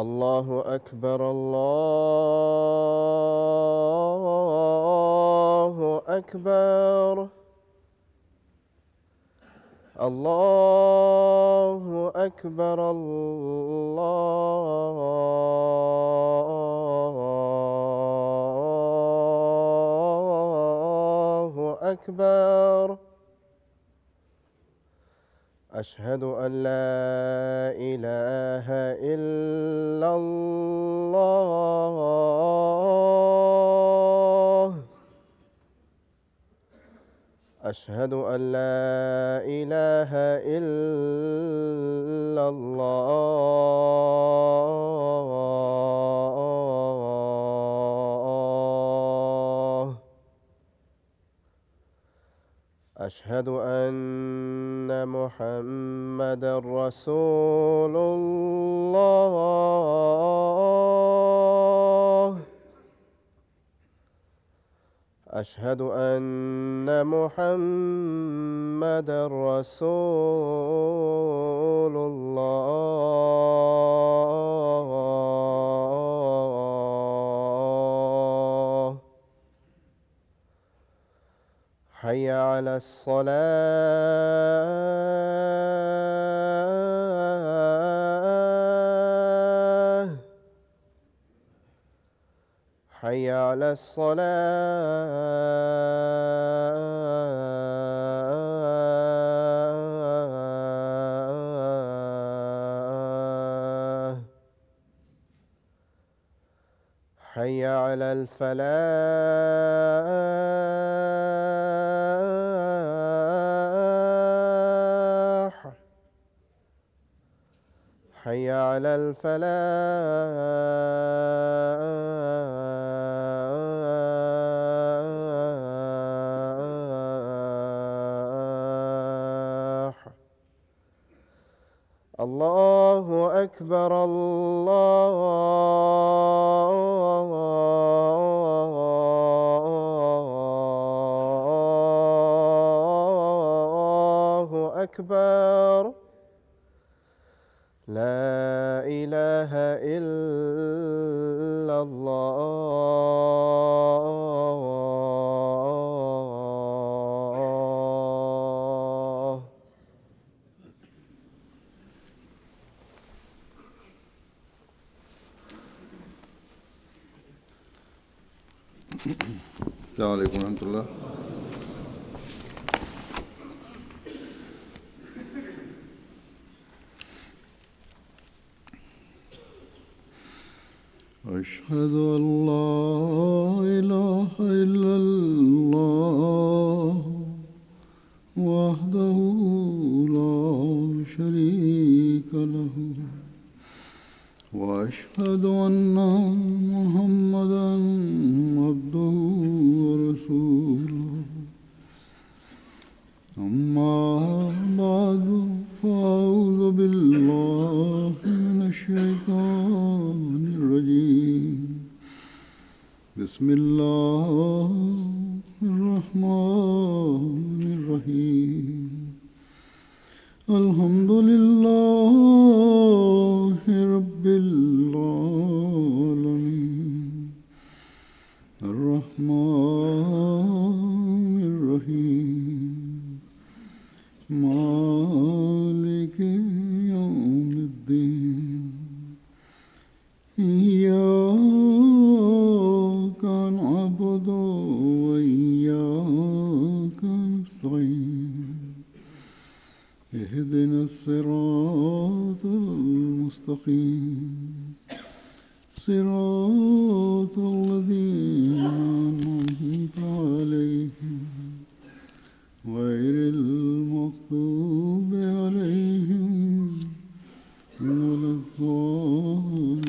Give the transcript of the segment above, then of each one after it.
الله أكبر الله أكبر الله أكبر الله أكبر. أشهد أن لا إله إلا الله. أشهد أن لا إله إلا الله. أشهد أن محمدًا رسول الله. أشهد أن محمدًا رسول الله. حي على الصلاة. حي على الصلاة. حي على الفلاح. حي على الفلاح. الله أكبر الله أكبر. لا إله إلا الله. السلام عليكم ورحمة الله. أشهد أن لا إله إلا الله وحده لا شريك له وأشهد أن محمدًا عبده ورسوله. أما بعد فأعوذ بالله من الشيطان الرجيم. بسم الله الرحمن الرحيم. الحمد لله رب العالمين الرحمن الرحيم مالك يوم الدين. إياك نعبد وإياك نستعين. اهدنا الصراط المستقيم صراط الذين أنعمت عليهم غير المغضوب عليهم ولا الضالين.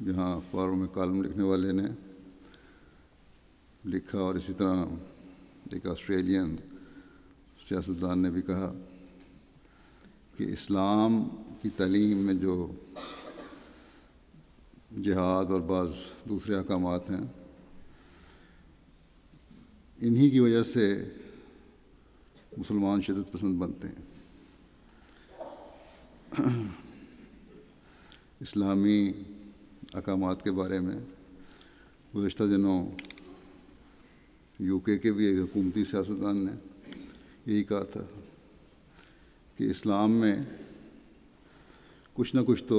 جہاں اخباروں میں کالم لکھنے والے نے لکھا، اور اسی طرح ایک آسٹریلین سیاستدان نے بھی کہا کہ اسلام کی تعلیم میں جو جہاد اور بعض دوسرے احکامات ہیں، انہی کی وجہ سے مسلمان شدت پسند بنتے ہیں۔ اسلامی احکامات کے بارے میں گزشتہ دنوں UK کے بھی ایک حکومتی سیاستدان نے یہی کہا تھا کہ اسلام میں کچھ نہ کچھ تو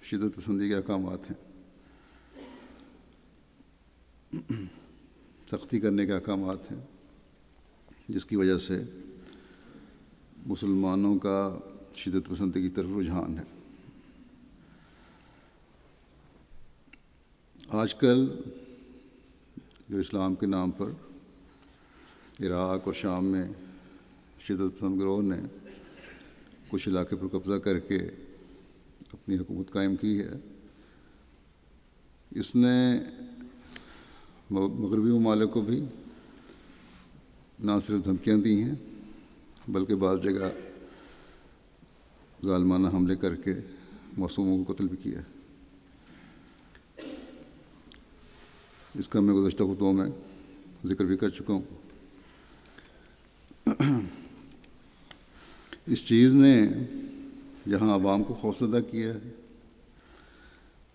شدت پسندی کے احکامات ہیں، سختی کرنے کے احکامات ہیں، جس کی وجہ سے مسلمانوں کا شدت پسندی کی طرف رجحان ہے۔ آج کل جو اسلام کے نام پر عراق اور شام میں شدت پسند گروہ نے کچھ علاقے پر قبضہ کر کے اپنی حکومت قائم کی ہے، اس نے مغربی ممالک کو بھی نہ صرف دھمکیاں دی ہیں بلکہ بعض جگہ ظالمانہ حملے کر کے معصوموں کو قتل بھی کیا ہے۔ اس کا میں گزشتہ خطبوں میں ذکر بھی کر چکا ہوں۔ اس چیز نے جہاں عوام کو خوفزدہ کیا ہے،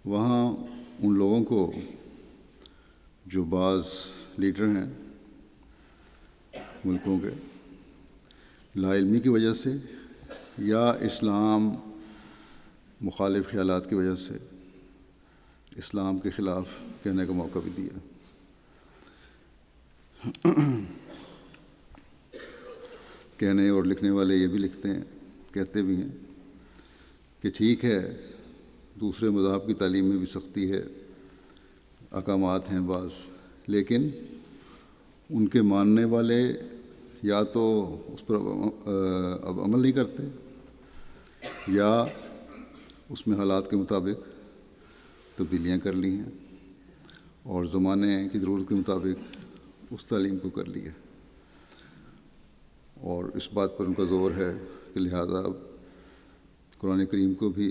وہاں ان لوگوں کو جو بعض لیڈر ہیں ملکوں کے لا علمی کی وجہ سے یا اسلام مخالف خیالات کی وجہ سے اسلام کے خلاف کہنے کا موقع بھی دیا۔ کہنے اور لکھنے والے یہ بھی لکھتے ہیں، کہتے بھی ہیں کہ ٹھیک ہے دوسرے مذاہب کی تعلیم میں بھی سختی ہے، احکامات ہیں بعض، لیکن ان کے ماننے والے یا تو اس پر اب عمل نہیں کرتے یا اس میں حالات کے مطابق تبدیلیاں کر لی ہیں اور زمانے کی ضرورت کے مطابق اس تعلیم کو کر لیا، اور اس بات پر ان کا زور ہے کہ لہٰذا اب قرآن کریم کو بھی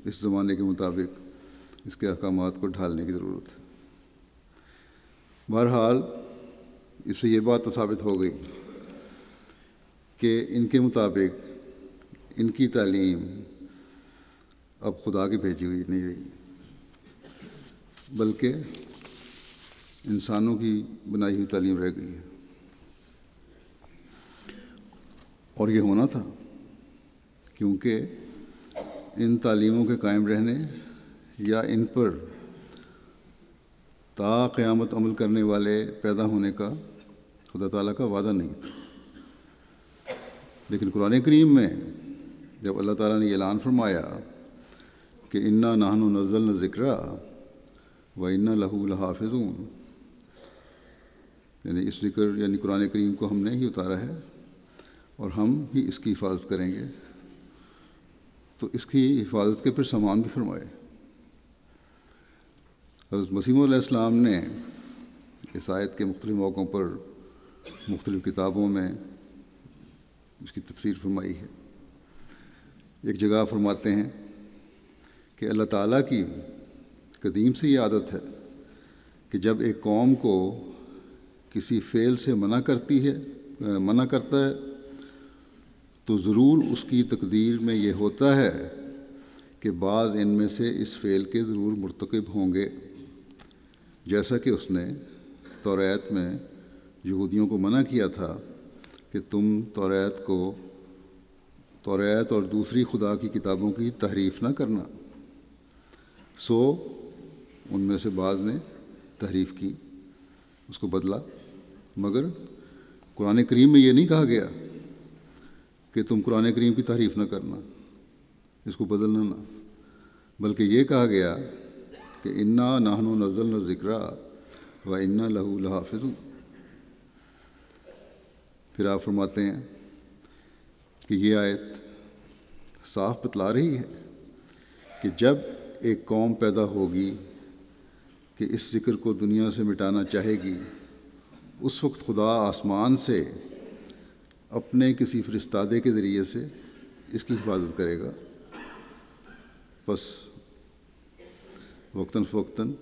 اس زمانے کے مطابق اس کے احکامات کو ڈھالنے کی ضرورت ہے۔ بہرحال اس سے یہ بات تو ثابت ہو گئی کہ ان کے مطابق ان کی تعلیم اب خدا کی بھیجی ہوئی نہیں رہی بلکہ انسانوں کی بنائی ہوئی تعلیم رہ گئی ہے، اور یہ ہونا تھا کیونکہ ان تعلیموں کے قائم رہنے یا ان پر تا قیامت عمل کرنے والے پیدا ہونے کا خدا تعالیٰ کا وعدہ نہیں تھا۔ لیکن قرآن کریم میں جب اللہ تعالیٰ نے اعلان فرمایا کہ انا نحن نزلنا الذکر و انا لہ لحافظون، یعنی اس ذکر یعنی قرآن کریم کو ہم نے ہی اتارا ہے اور ہم ہی اس کی حفاظت کریں گے، تو اس کی حفاظت کے پھر سامان بھی فرمائے۔ حضرت مسیح علیہ السلام نے اس آیت کے مختلف موقعوں پر مختلف کتابوں میں اس کی تفسیر فرمائی ہے۔ ایک جگہ فرماتے ہیں کہ اللہ تعالیٰ کی قدیم سے یہ عادت ہے کہ جب ایک قوم کو کسی فعل سے منع کرتا ہے تو ضرور اس کی تقدیر میں یہ ہوتا ہے کہ بعض ان میں سے اس فعل کے ضرور مرتکب ہوں گے، جیسا کہ اس نے توریت میں یہودیوں کو منع کیا تھا کہ تم توریت اور دوسری خدا کی کتابوں کی تحریف نہ کرنا، سو ان میں سے بعض نے تحریف کی، اس کو بدلا، مگر قرآن کریم میں یہ نہیں کہا گیا کہ تم قرآن کریم کی تحریف نہ کرنا، اس کو بدلنا نہ، بلکہ یہ کہا گیا کہ انا نحن نزلنا الذکر و انا لہ لحافظون۔ پھر آپ فرماتے ہیں کہ یہ آیت صاف بتلا رہی ہے کہ جب ایک قوم پیدا ہوگی کہ اس ذکر کو دنیا سے مٹانا چاہے گی، اس وقت خدا آسمان سے اپنے کسی فرستادے کے ذریعے سے اس کی حفاظت کرے گا۔ بس وقتاً فوقتاً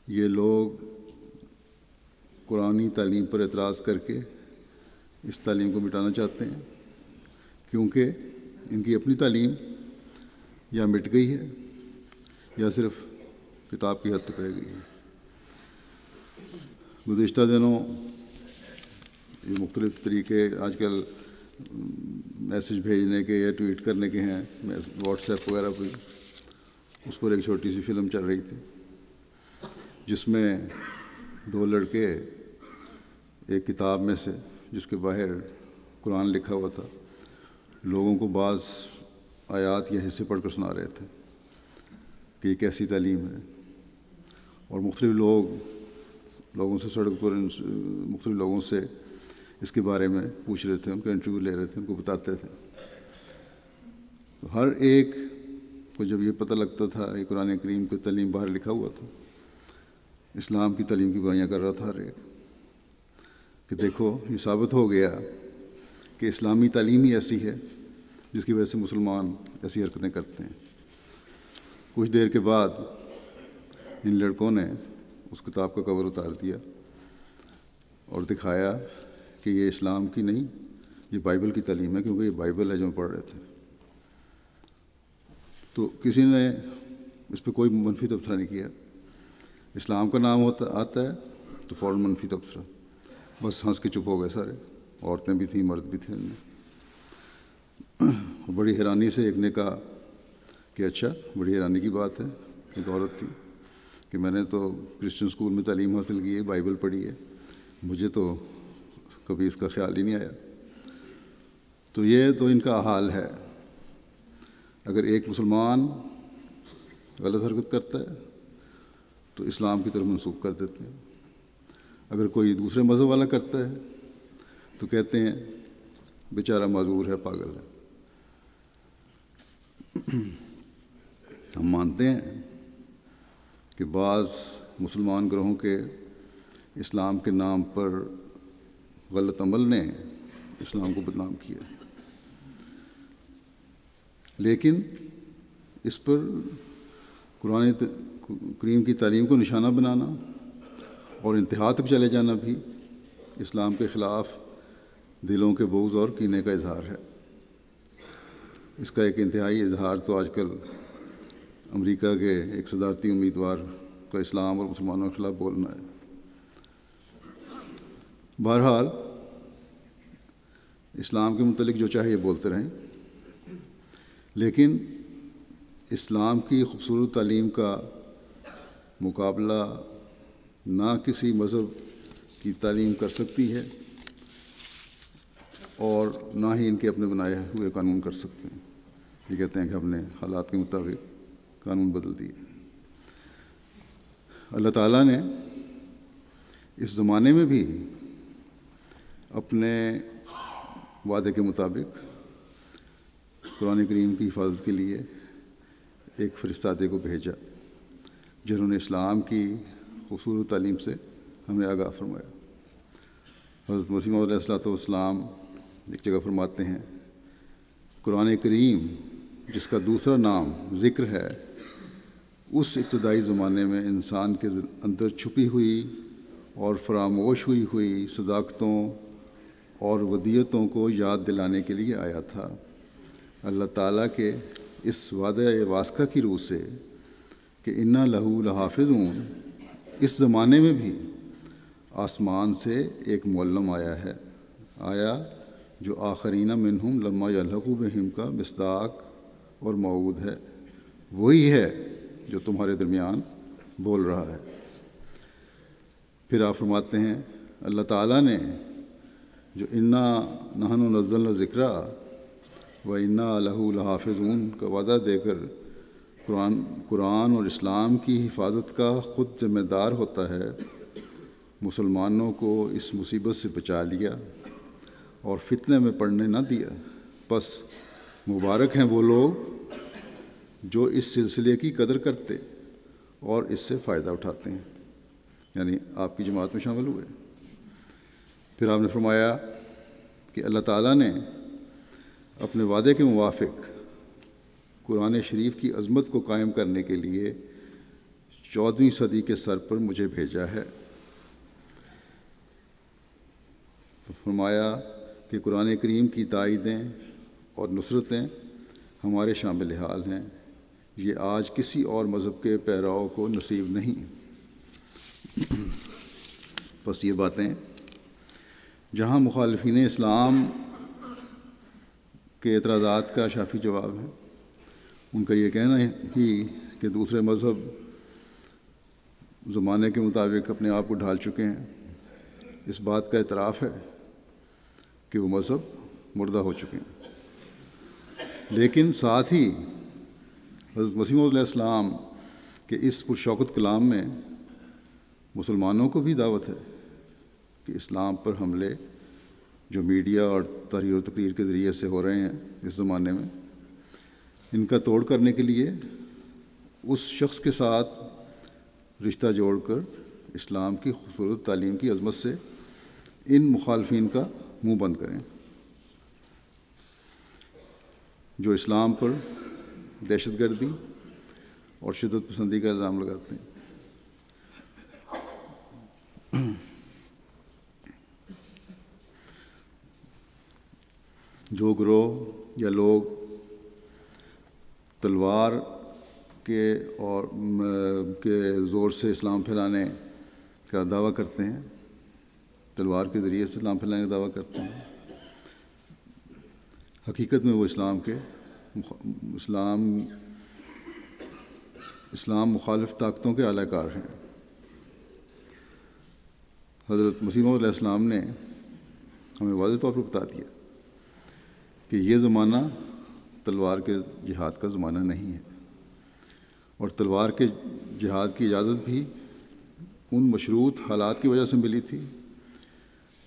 یہ لوگ قرآنی تعلیم پر اعتراض کر کے اس تعلیم کو مٹانا چاہتے ہیں، کیونکہ ان کی اپنی تعلیم یا مٹ گئی ہے یا صرف کتاب کی حد تک رہ گئی ہے۔ گزشتہ دنوں یہ مختلف طریقے آج کل میسج بھیجنے کے یا ٹویٹ کرنے کے ہیں، واٹس ایپ وغیرہ پہ، اس پر ایک چھوٹی سی فلم چل رہی تھی جس میں دو لڑکے ایک کتاب میں سے جس کے باہر قرآن لکھا ہوا تھا لوگوں کو بعض آیات یا حصے پڑھ کر سنا رہے تھے کہ یہ کیسی تعلیم ہے، اور مختلف لوگوں سے سڑک پر مختلف لوگوں سے اس کے بارے میں پوچھ رہے تھے، ان کا انٹرویو لے رہے تھے، ان کو بتاتے تھے۔ تو ہر ایک کو جب یہ پتہ لگتا تھا یہ قرآن کریم کی تعلیم باہر لکھا ہوا تھا، اسلام کی تعلیم کی برائیاں کر رہا تھا ہر ایک، کہ دیکھو یہ ثابت ہو گیا کہ اسلامی تعلیم ہی ایسی ہے جس کی وجہ سے مسلمان ایسی حرکتیں کرتے ہیں۔ کچھ دیر کے بعد ان لڑکوں نے اس کتاب کا کور اتار دیا اور دکھایا کہ یہ اسلام کی نہیں، یہ بائبل کی تعلیم ہے، کیونکہ یہ بائبل ہے جو ہم پڑھ رہے تھے۔ تو کسی نے اس پہ کوئی منفی تبصرہ نہیں کیا، اسلام کا نام آتا ہے تو فوراً منفی تبصرہ، بس ہنس کے چپ ہو گئے سارے، عورتیں بھی تھیں مرد بھی تھے۔ بڑی حیرانی سے ایک نے کہا کہ اچھا، بڑی حیرانی کی بات ہے، ایک عورت تھی، کہ میں نے تو کرسچن اسکول میں تعلیم حاصل کی ہے، بائبل پڑھی ہے، مجھے تو کبھی اس کا خیال ہی نہیں آیا۔ تو یہ تو ان کا حال ہے، اگر ایک مسلمان غلط حرکت کرتا ہے تو اسلام کی طرف منسوخ کر دیتے ہیں، اگر کوئی دوسرے مذہب والا کرتا ہے تو کہتے ہیں بیچارہ معذور ہے، پاگل ہے۔ ہم مانتے ہیں کہ بعض مسلمان گروہوں کے اسلام کے نام پر غلط عمل نے اسلام کو بدنام کیا، لیکن اس پر قرآن کریم کی تعلیم کو نشانہ بنانا اور انتہا تک چلے جانا بھی اسلام کے خلاف دلوں کے بغض اور کینے کا اظہار ہے۔ اس کا ایک انتہائی اظہار تو آج کل امریکہ کے ایک صدارتی امیدوار کا اسلام اور مسلمانوں کے خلاف بولنا ہے۔ بہرحال اسلام کے متعلق جو چاہے یہ بولتے رہیں، لیکن اسلام کی خوبصورت تعلیم کا مقابلہ نہ کسی مذہب کی تعلیم کر سکتی ہے اور نہ ہی ان کے اپنے بنائے ہوئے قانون کر سکتے ہیں۔ یہ کہتے ہیں کہ ہم نے حالات کے مطابق قانون بدل دیے۔ اللہ تعالیٰ نے اس زمانے میں بھی اپنے وعدے کے مطابق قرآن کریم کی حفاظت کے لیے ایک فرستادے کو بھیجا جنہوں نے اسلام کی خوبصورت تعلیم سے ہمیں آگاہ فرمایا۔ حضرت مسیح موعود علیہ السلام ایک جگہ فرماتے ہیں، قرآن کریم جس کا دوسرا نام ذکر ہے، اس ابتدائی زمانے میں انسان کے اندر چھپی ہوئی اور فراموش ہوئی صداقتوں اور ودیتوں کو یاد دلانے کے لیے آیا تھا۔ اللہ تعالیٰ کے اس وعدہ واسطہ کی روح سے کہ انا لہو لحافظون، اس زمانے میں بھی آسمان سے ایک معلم آیا جو آخرین منہم لما یلحقوا بہم کا مصداق اور موعود ہے، وہی ہے جو تمہارے درمیان بول رہا ہے۔ پھر آپ فرماتے ہیں اللہ تعالیٰ نے جو انا نحن نزلنا ذکر و انا لہ لحافظون کا وعدہ دے کر قرآن اور اسلام کی حفاظت کا خود ذمہ دار ہوتا ہے، مسلمانوں کو اس مصیبت سے بچا لیا اور فتنے میں پڑنے نہ دیا۔ بس مبارک ہیں وہ لوگ جو اس سلسلے کی قدر کرتے اور اس سے فائدہ اٹھاتے ہیں، یعنی آپ کی جماعت میں شامل ہوئے۔ پھر آپ نے فرمایا کہ اللہ تعالیٰ نے اپنے وعدے کے موافق قرآن شریف کی عظمت کو قائم کرنے کے لیے 14ویں صدی کے سر پر مجھے بھیجا ہے۔ فرمایا کہ قرآن کریم کی تائیدیں اور نصرتیں ہمارے شامل حال ہیں، یہ آج کسی اور مذہب کے پیراؤں کو نصیب نہیں۔ بس یہ باتیں جہاں مخالفین اسلام کے اعتراضات کا شافی جواب ہے، ان کا یہ کہنا ہی کہ دوسرے مذہب زمانے کے مطابق اپنے آپ کو ڈھال چکے ہیں، اس بات کا اعتراف ہے کہ وہ مذہب مردہ ہو چکے ہیں۔ لیکن ساتھ ہی حضرت مسیح موعود علیہ السلام کے اس پرشوکت کلام میں مسلمانوں کو بھی دعوت ہے کہ اسلام پر حملے جو میڈیا اور تحریر و تقریر کے ذریعے سے ہو رہے ہیں اس زمانے میں، ان کا توڑ کرنے کے لیے اس شخص کے ساتھ رشتہ جوڑ کر اسلام کی خوبصورت تعلیم کی عظمت سے ان مخالفین کا منہ بند کریں جو اسلام پر دہشت گردی اور شدت پسندی کا الزام لگاتے ہیں۔ جو گروہ یا لوگ تلوار کے اور کے زور سے اسلام پھیلانے کا دعویٰ کرتے ہیں، تلوار کے ذریعے سے اسلام پھیلانے کا دعویٰ کرتے ہیں، حقیقت میں وہ اسلام مخالف طاقتوں کے اعلی کار ہیں۔ حضرت مسیح موعود علیہ السلام نے ہمیں واضح طور پر بتا دیا کہ یہ زمانہ تلوار کے جہاد کا زمانہ نہیں ہے، اور تلوار کے جہاد کی اجازت بھی ان مشروط حالات کی وجہ سے ملی تھی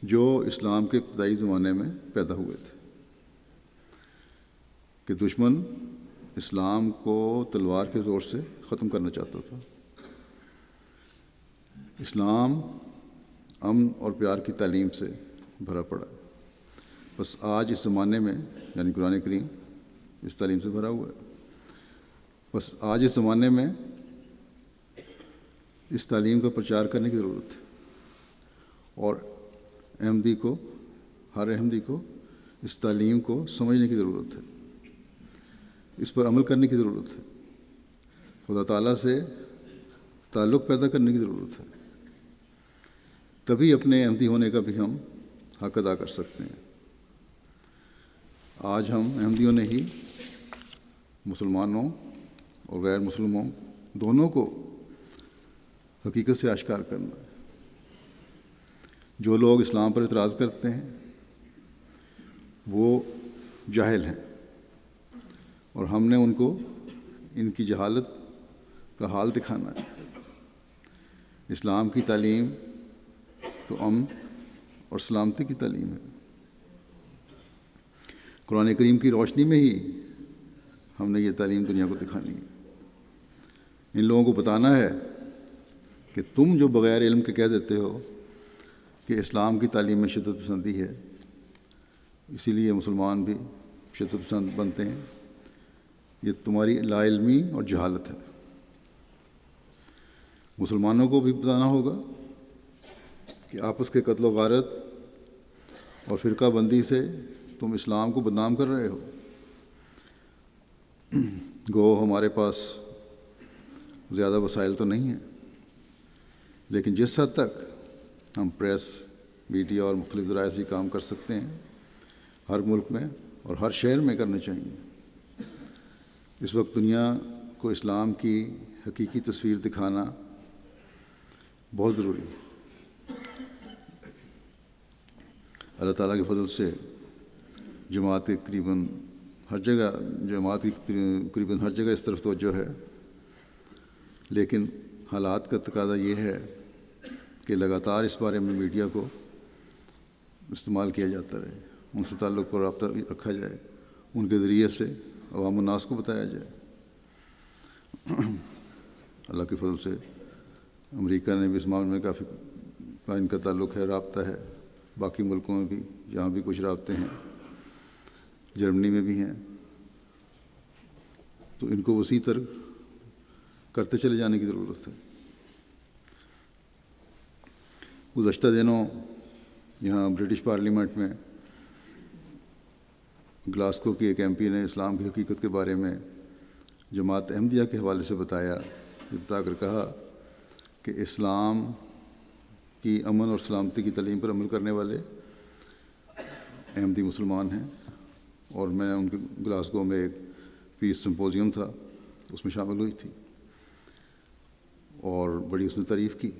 جو اسلام کے ابتدائی زمانے میں پیدا ہوئے تھے، کہ دشمن اسلام کو تلوار کے زور سے ختم کرنا چاہتا تھا۔ اسلام امن اور پیار کی تعلیم سے بھرا پڑا ہے، بس آج اس زمانے میں یعنی قرآن کریم اس تعلیم سے بھرا ہوا ہے، بس آج اس زمانے میں اس تعلیم کا پرچار کرنے کی ضرورت ہے، اور ہر احمدی کو اس تعلیم کو سمجھنے کی ضرورت ہے، اس پر عمل کرنے کی ضرورت ہے، خدا تعالیٰ سے تعلق پیدا کرنے کی ضرورت ہے، تبھی اپنے احمدی ہونے کا بھی ہم حق ادا کر سکتے ہیں۔ آج ہم احمدیوں نے ہی مسلمانوں اور غیر مسلموں دونوں کو حقیقت سے آشکار کرنا ہے۔ جو لوگ اسلام پر اعتراض کرتے ہیں وہ جاہل ہیں، اور ہم نے ان کو ان کی جہالت کا حال دکھانا ہے۔ اسلام کی تعلیم تو امن اور سلامتی کی تعلیم ہے۔ قرآن کریم کی روشنی میں ہی ہم نے یہ تعلیم دنیا کو دکھانی ہے۔ ان لوگوں کو بتانا ہے کہ تم جو بغیر علم کے کہہ دیتے ہو کہ اسلام کی تعلیم میں شدت پسندی ہے، اسی لیے مسلمان بھی شدت پسند بنتے ہیں، یہ تمہاری لا علمی اور جہالت ہے۔ مسلمانوں کو بھی بتانا ہوگا کہ آپس کے قتل و غارت اور فرقہ بندی سے تم اسلام کو بدنام کر رہے ہو۔ گو ہمارے پاس زیادہ وسائل تو نہیں ہیں، لیکن جس حد تک ہم پریس، میڈیا اور مختلف ذرائع سے کام کر سکتے ہیں، ہر ملک میں اور ہر شہر میں کرنا چاہیے۔ اس وقت دنیا کو اسلام کی حقیقی تصویر دکھانا بہت ضروری ہے۔ اللہ تعالیٰ کے فضل سے جماعت کی تقریباً ہر جگہ اس طرف توجہ ہے، لیکن حالات کا تقاضا یہ ہے کہ لگاتار اس بارے میں میڈیا کو استعمال کیا جاتا رہے، ان سے تعلق پر رابطہ رکھا جائے، ان کے ذریعے سے عوام الناس کو بتایا جائے۔ اللہ کے فضل سے امریکہ نے بھی اس معاملے میں کافی ان کا تعلق ہے، رابطہ ہے، باقی ملکوں میں بھی جہاں بھی کچھ رابطے ہیں، جرمنی میں بھی ہیں، تو ان کو وسیع تر کرتے چلے جانے کی ضرورت ہے۔ گزشتہ دنوں یہاں برٹش پارلیمنٹ میں گلاسکو کی ایک MP نے اسلام کی حقیقت کے بارے میں جماعت احمدیہ کے حوالے سے بتا کر کہا کہ اسلام کی امن اور سلامتی کی تعلیم پر عمل کرنے والے احمدی مسلمان ہیں، اور میں ان کے گلاسگو میں ایک پیس سمپوزیم تھا، اس میں شامل ہوئی تھی اور بڑی اس نے تعریف کی۔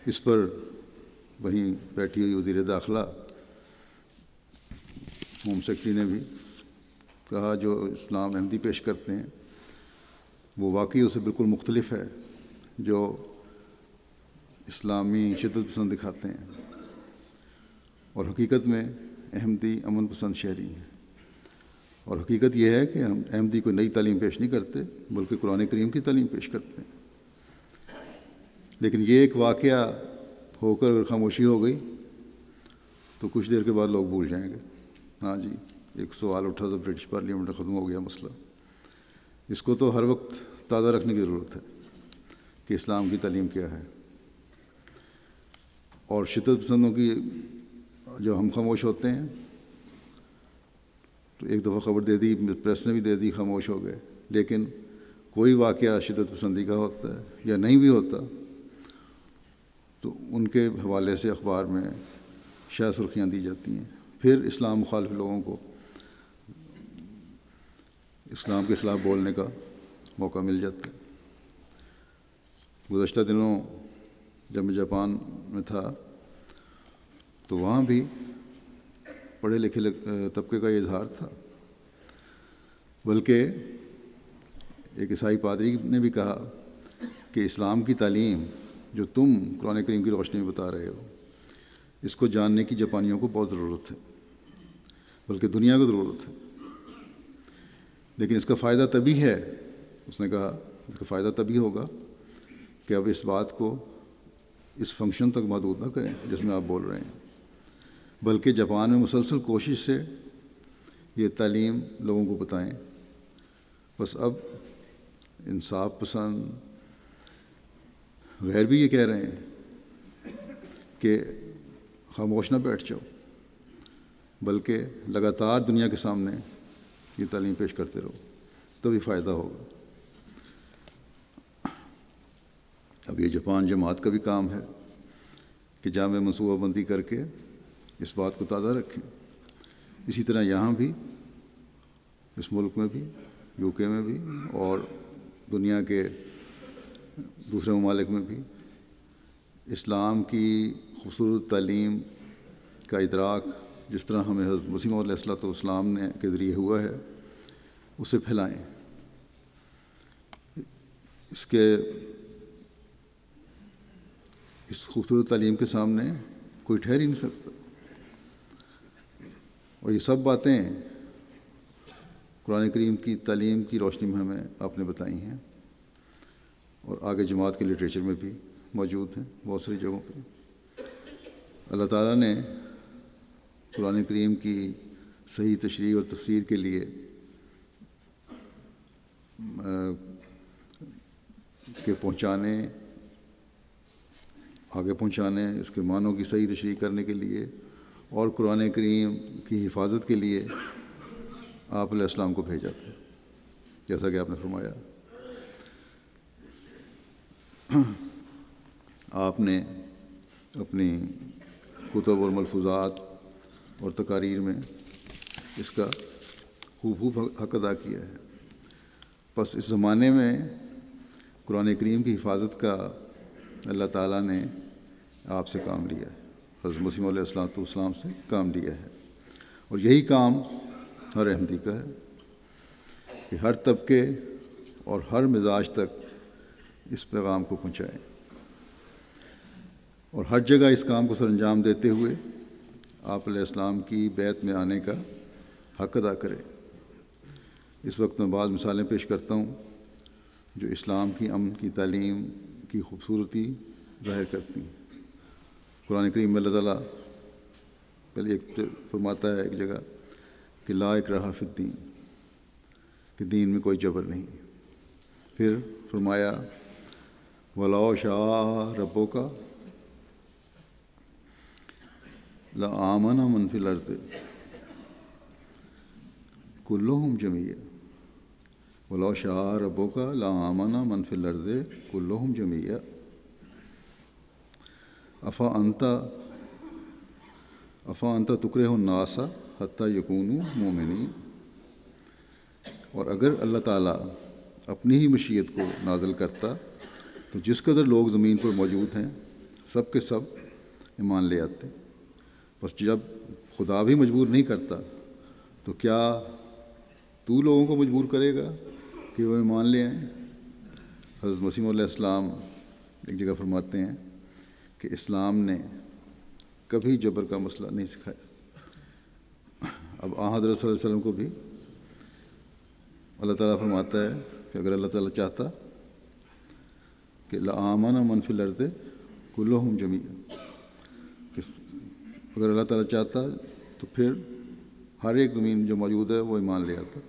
اس پر وہیں بیٹھی ہوئی وزیر داخلہ ہوم سیکرٹری نے بھی کہا جو اسلام احمدی پیش کرتے ہیں وہ واقعی اسے بالکل مختلف ہے جو اسلامی شدت پسند دکھاتے ہیں، اور حقیقت میں احمدی امن پسند شہری ہیں، اور حقیقت یہ ہے کہ ہم احمدی کوئی نئی تعلیم پیش نہیں کرتے بلکہ قرآن کریم کی تعلیم پیش کرتے ہیں۔ لیکن یہ ایک واقعہ ہو کر اگر خاموشی ہو گئی تو کچھ دیر کے بعد لوگ بھول جائیں گے۔ ہاں جی، ایک سوال اٹھا تو برٹش پارلیمنٹ میں ختم ہو گیا مسئلہ۔ اس کو تو ہر وقت تازہ رکھنے کی ضرورت ہے کہ اسلام کی تعلیم کیا ہے، اور شدت پسندوں کی جو ہم خاموش ہوتے ہیں تو ایک دفعہ خبر دے دی، پریس نے بھی دے دی، خاموش ہو گئے، لیکن کوئی واقعہ شدت پسندی کا ہوتا ہے یا نہیں بھی ہوتا تو ان کے حوالے سے اخبار میں شائع سرخیاں دی جاتی ہیں، پھر اسلام مخالف لوگوں کو اسلام کے خلاف بولنے کا موقع مل جاتا ہے۔ گزشتہ دنوں جب میں جاپان میں تھا تو وہاں بھی پڑھے لکھے طبقے کا یہ اظہار تھا، بلکہ ایک عیسائی پادری نے بھی کہا کہ اسلام کی تعلیم جو تم قرآن کریم کی روشنی میں بتا رہے ہو اس کو جاننے کی جاپانیوں کو بہت ضرورت ہے، بلکہ دنیا کو ضرورت ہے، لیکن اس کا فائدہ تبھی ہے، اس نے کہا اس کا فائدہ تبھی ہوگا کہ اب اس بات کو اس فنکشن تک محدود نہ کریں جس میں آپ بول رہے ہیں، بلکہ جاپان میں مسلسل کوشش سے یہ تعلیم لوگوں کو بتائیں۔ بس اب انصاف پسند غیر بھی یہ کہہ رہے ہیں کہ خاموش نہ بیٹھ جاؤ، بلکہ لگاتار دنیا کے سامنے یہ تعلیم پیش کرتے رہو، تبھی فائدہ ہوگا۔ اب یہ جاپان جماعت کا بھی کام ہے کہ جامع منصوبہ بندی کر کے اس بات کو تازہ رکھیں۔ اسی طرح یہاں بھی، اس ملک میں بھی، UK میں بھی، اور دنیا کے دوسرے ممالک میں بھی اسلام کی خوبصورت تعلیم کا ادراک جس طرح ہمیں حضرت مسیح علیہ الصلوۃ والسلام نے کے ذریعے ہوا ہے اسے پھیلائیں۔ اس خوبصورت تعلیم کے سامنے کوئی ٹھہر ہی نہیں سکتا، اور یہ سب باتیں قرآن کریم کی تعلیم کی روشنی میں ہمیں آپ نے بتائی ہیں، اور آگے جماعت کے لٹریچر میں بھی موجود ہیں بہت ساری جگہوں پہ۔ اللہ تعالیٰ نے قرآن کریم کی صحیح تشریح اور تفسیر کے لیے آگے پہنچانے، اس کے معنوں کی صحیح تشریح کرنے کے لیے اور قرآن کریم کی حفاظت کے لیے آپ علیہ السلام کو بھیجا تھا، جیسا کہ آپ نے فرمایا۔ آپ نے اپنی کتب اور ملفوظات اور تقاریر میں اس کا خوب حق ادا کیا ہے۔ بس اس زمانے میں قرآن کریم کی حفاظت کا اللہ تعالیٰ نے آپ سے کام لیا ہے، حضرت مسیح علیہ السلام سے کام لیا ہے، اور یہی کام ہر احمدی کا ہے کہ ہر طبقے اور ہر مزاج تک اس پیغام کو پہنچائیں، اور ہر جگہ اس کام کو سر انجام دیتے ہوئے آپ علیہ السلام کی بیعت میں آنے کا حق ادا کرے۔ اس وقت میں بعض مثالیں پیش کرتا ہوں جو اسلام کی امن کی تعلیم کی خوبصورتی ظاہر کرتی ہیں۔ قرآن کریم میں اللہ تعالیٰ پہلے ایک فرماتا ہے ایک جگہ کہ لا اکراہ فی الدین، کہ دین میں کوئی جبر نہیں۔ پھر فرمایا وَلَوْ شَاءَ رَبُّكَ لَآمَنَ مَنْ فِي الْأَرْضِ كُلُّهُمْ جَمِيعًا وَلَوْ شَاءَ رَبُّكَ لَآمَنَ مَنْ فِي الْأَرْضِ كُلُّهُمْ جَمِيعًا أَفَأَنْتَ تُكْرِهُ النَّاسَ حَتَّى يَكُونُوا مُؤْمِنِينَ۔ اور اگر اللہ تعالیٰ اپنی ہی مشیت کو نازل کرتا تو جس قدر لوگ زمین پر موجود ہیں سب کے سب ایمان لے آتے، بس جب خدا بھی مجبور نہیں کرتا تو کیا تو لوگوں کو مجبور کرے گا کہ وہ ایمان لے آئیں؟ حضرت مسیح علیہ السلام ایک جگہ فرماتے ہیں کہ اسلام نے کبھی جبر کا مسئلہ نہیں سکھایا۔ اب حضرت صلی اللہ علیہ وسلم کو بھی اللہ تعالیٰ فرماتا ہے کہ اگر اللہ تعالیٰ چاہتا کہ لآمن من فی الارض کلہم جمیعا، اگر اللہ تعالیٰ چاہتا تو پھر ہر ایک زمین جو موجود ہے وہ ایمان لے آتا،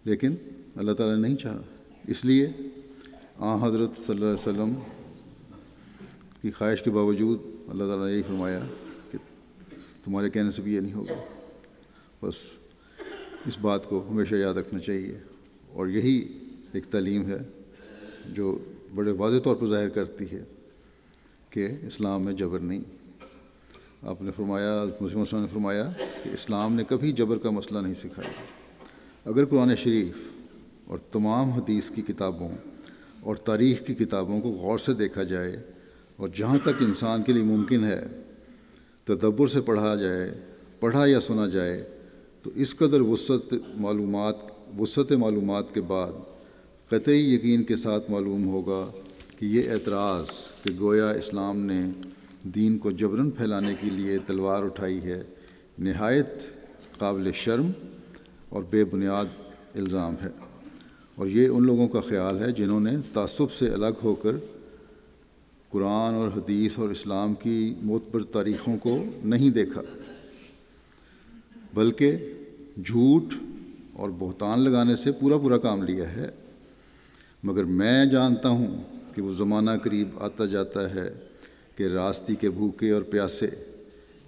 لیکن اللہ تعالیٰ نے نہیں چاہا۔ اس لیے حضرت صلی اللہ علیہ وسلم کی خواہش کے باوجود اللہ تعالیٰ نے یہی فرمایا کہ تمہارے کہنے سے بھی یہ نہیں ہوگا۔ بس اس بات کو ہمیشہ یاد رکھنا چاہیے، اور یہی ایک تعلیم ہے جو بڑے واضح طور پر ظاہر کرتی ہے کہ اسلام میں جبر نہیں۔ آپ نے فرمایا، مسلم نے فرمایا کہ اسلام نے کبھی جبر کا مسئلہ نہیں سکھایا۔ اگر قرآن شریف اور تمام حدیث کی کتابوں اور تاریخ کی کتابوں کو غور سے دیکھا جائے اور جہاں تک انسان کے لیے ممکن ہے تدبر سے پڑھا یا سنا جائے تو اس قدر وسعت معلومات کے بعد قطعی یقین کے ساتھ معلوم ہوگا کہ یہ اعتراض کہ گویا اسلام نے دین کو جبراً پھیلانے کے لیے تلوار اٹھائی ہے نہایت قابل شرم اور بے بنیاد الزام ہے، اور یہ ان لوگوں کا خیال ہے جنہوں نے تعصب سے الگ ہو کر قرآن اور حدیث اور اسلام کی معتبر تاریخوں کو نہیں دیکھا، بلکہ جھوٹ اور بہتان لگانے سے پورا کام لیا ہے۔ مگر میں جانتا ہوں کہ وہ زمانہ قریب آتا جاتا ہے کہ راستی کے بھوکے اور پیاسے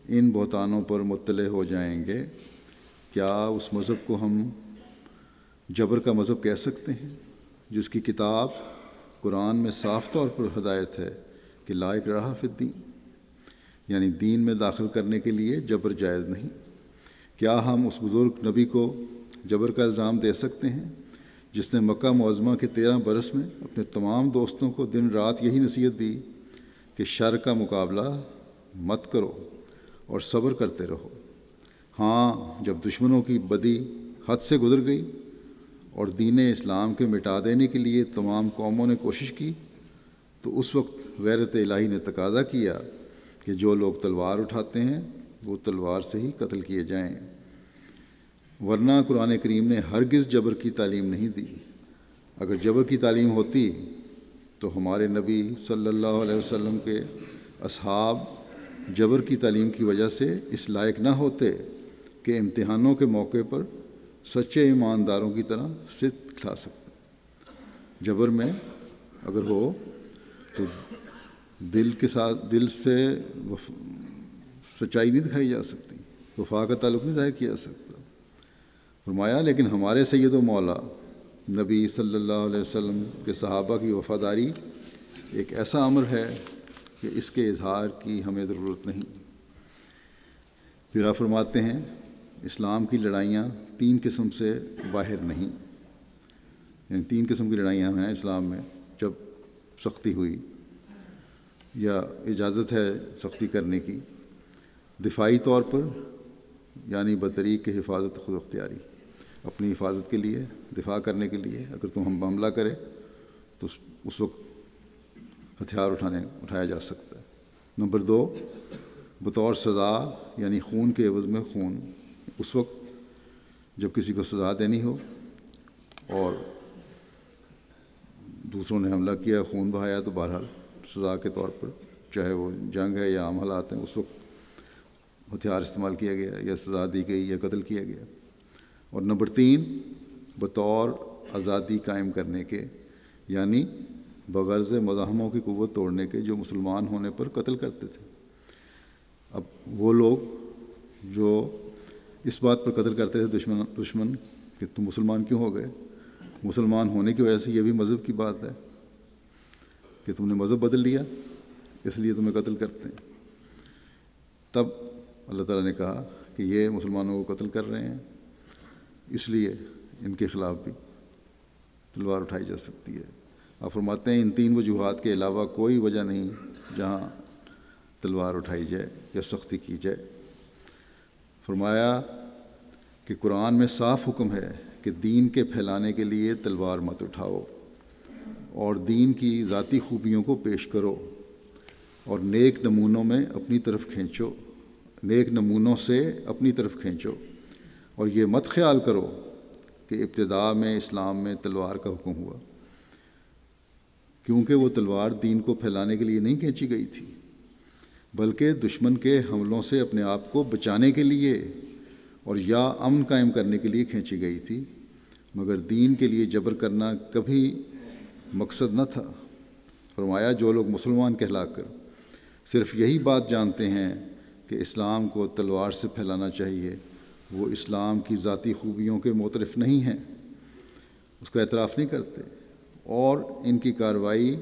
ان بہتانوں پر مطلع ہو جائیں گے۔ کیا اس مذہب کو ہم جبر کا مذہب کہہ سکتے ہیں جس کی کتاب قرآن میں صاف طور پر ہدایت ہے کہ لا اکراہ فی الدین، یعنی دین میں داخل کرنے کے لیے جبر جائز نہیں؟ کیا ہم اس بزرگ نبی کو جبر کا الزام دے سکتے ہیں جس نے مکہ معظمہ کے 13 برس میں اپنے تمام دوستوں کو دن رات یہی نصیحت دی کہ شر کا مقابلہ مت کرو اور صبر کرتے رہو؟ ہاں، جب دشمنوں کی بدی حد سے گزر گئی اور دین اسلام کے مٹا دینے کے لیے تمام قوموں نے کوشش کی تو اس وقت غیرت الہی نے تقاضا کیا کہ جو لوگ تلوار اٹھاتے ہیں وہ تلوار سے ہی قتل کیے جائیں، ورنہ قرآن کریم نے ہرگز جبر کی تعلیم نہیں دی۔ اگر جبر کی تعلیم ہوتی تو ہمارے نبی صلی اللہ علیہ وسلم کے اصحاب جبر کی تعلیم کی وجہ سے اس لائق نہ ہوتے کہ امتحانوں کے موقع پر سچے ایمانداروں کی طرح صدق کھلا سکتے۔ جبر میں اگر ہو تو دل سے سچائی نہیں دکھائی جا سکتی، وفا کا تعلق نہیں ظاہر کیا جا سکتا۔ فرمایا لیکن ہمارے سید و مولا نبی صلی اللہ علیہ وسلم کے صحابہ کی وفاداری ایک ایسا امر ہے کہ اس کے اظہار کی ہمیں ضرورت نہیں۔ پھر آپ فرماتے ہیں اسلام کی لڑائیاں 3 قسم سے باہر نہیں، یعنی 3 قسم کی لڑائیاں ہیں اسلام میں۔ جب سختی ہوئی یا اجازت ہے سختی کرنے کی، دفاعی طور پر یعنی بطریق کے حفاظت خود اختیاری، اپنی حفاظت کے لیے، دفاع کرنے کے لیے اگر تم ہم حملہ کرے تو اس وقت ہتھیار اٹھایا جا سکتا ہے۔ نمبر 2، بطور سزا یعنی خون کے عوض میں خون، اس وقت جب کسی کو سزا دینی ہو اور دوسروں نے حملہ کیا، خون بہایا، تو بہرحال سزا کے طور پر، چاہے وہ جنگ ہے یا عام حالات ہیں، اس وقت ہتھیار استعمال کیا گیا یا سزا دی گئی یا قتل کیا گیا۔ اور نمبر 3، بطور آزادی قائم کرنے کے، یعنی بغرض مزاحموں کی قوت توڑنے کے، جو مسلمان ہونے پر قتل کرتے تھے۔ اب وہ لوگ جو اس بات پر قتل کرتے تھے دشمن کہ تم مسلمان کیوں ہو گئے، مسلمان ہونے کی وجہ سے یہ بھی مذہب کی بات ہے کہ تم نے مذہب بدل لیا اس لیے تمہیں قتل کرتے ہیں۔ تب اللہ تعالیٰ نے کہا کہ یہ مسلمانوں کو قتل کر رہے ہیں، اس لیے ان کے خلاف بھی تلوار اٹھائی جا سکتی ہے۔ آپ فرماتے ہیں ان 3 وجوہات کے علاوہ کوئی وجہ نہیں جہاں تلوار اٹھائی جائے یا سختی کی جائے۔ فرمایا کہ قرآن میں صاف حکم ہے کہ دین کے پھیلانے کے لیے تلوار مت اٹھاؤ، اور دین کی ذاتی خوبیوں کو پیش کرو، اور نیک نمونوں سے اپنی طرف کھینچو، اور یہ مت خیال کرو کہ ابتداء میں اسلام میں تلوار کا حکم ہوا، کیونکہ وہ تلوار دین کو پھیلانے کے لیے نہیں کھینچی گئی تھی، بلکہ دشمن کے حملوں سے اپنے آپ کو بچانے کے لیے اور یا امن قائم کرنے کے لیے کھینچی گئی تھی، مگر دین کے لیے جبر کرنا کبھی مقصد نہ تھا۔ فرمایا جو لوگ مسلمان کہلا کر صرف یہی بات جانتے ہیں کہ اسلام کو تلوار سے پھیلانا چاہیے، وہ اسلام کی ذاتی خوبیوں کے معترف نہیں ہیں، اس کا اعتراف نہیں کرتے، اور ان کی کارروائی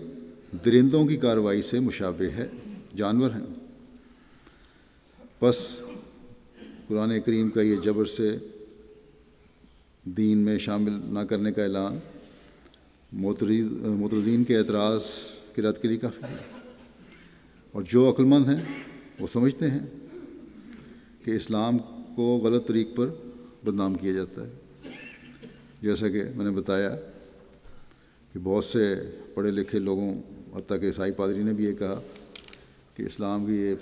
درندوں کی کارروائی سے مشابہ ہے، جانور ہیں۔ بس قرآن کریم کا یہ جبر سے دین میں شامل نہ کرنے کا اعلان معترضین کے اعتراض کی رد کے لیے کافی ہے، اور جو عقل مند ہیں وہ سمجھتے ہیں کہ اسلام کو غلط طریق پر بدنام کیا جاتا ہے۔ جیسا کہ میں نے بتایا کہ بہت سے پڑھے لکھے لوگوں، حتیٰ کہ عیسائی پادری نے بھی یہ کہا کہ اسلام کی یہ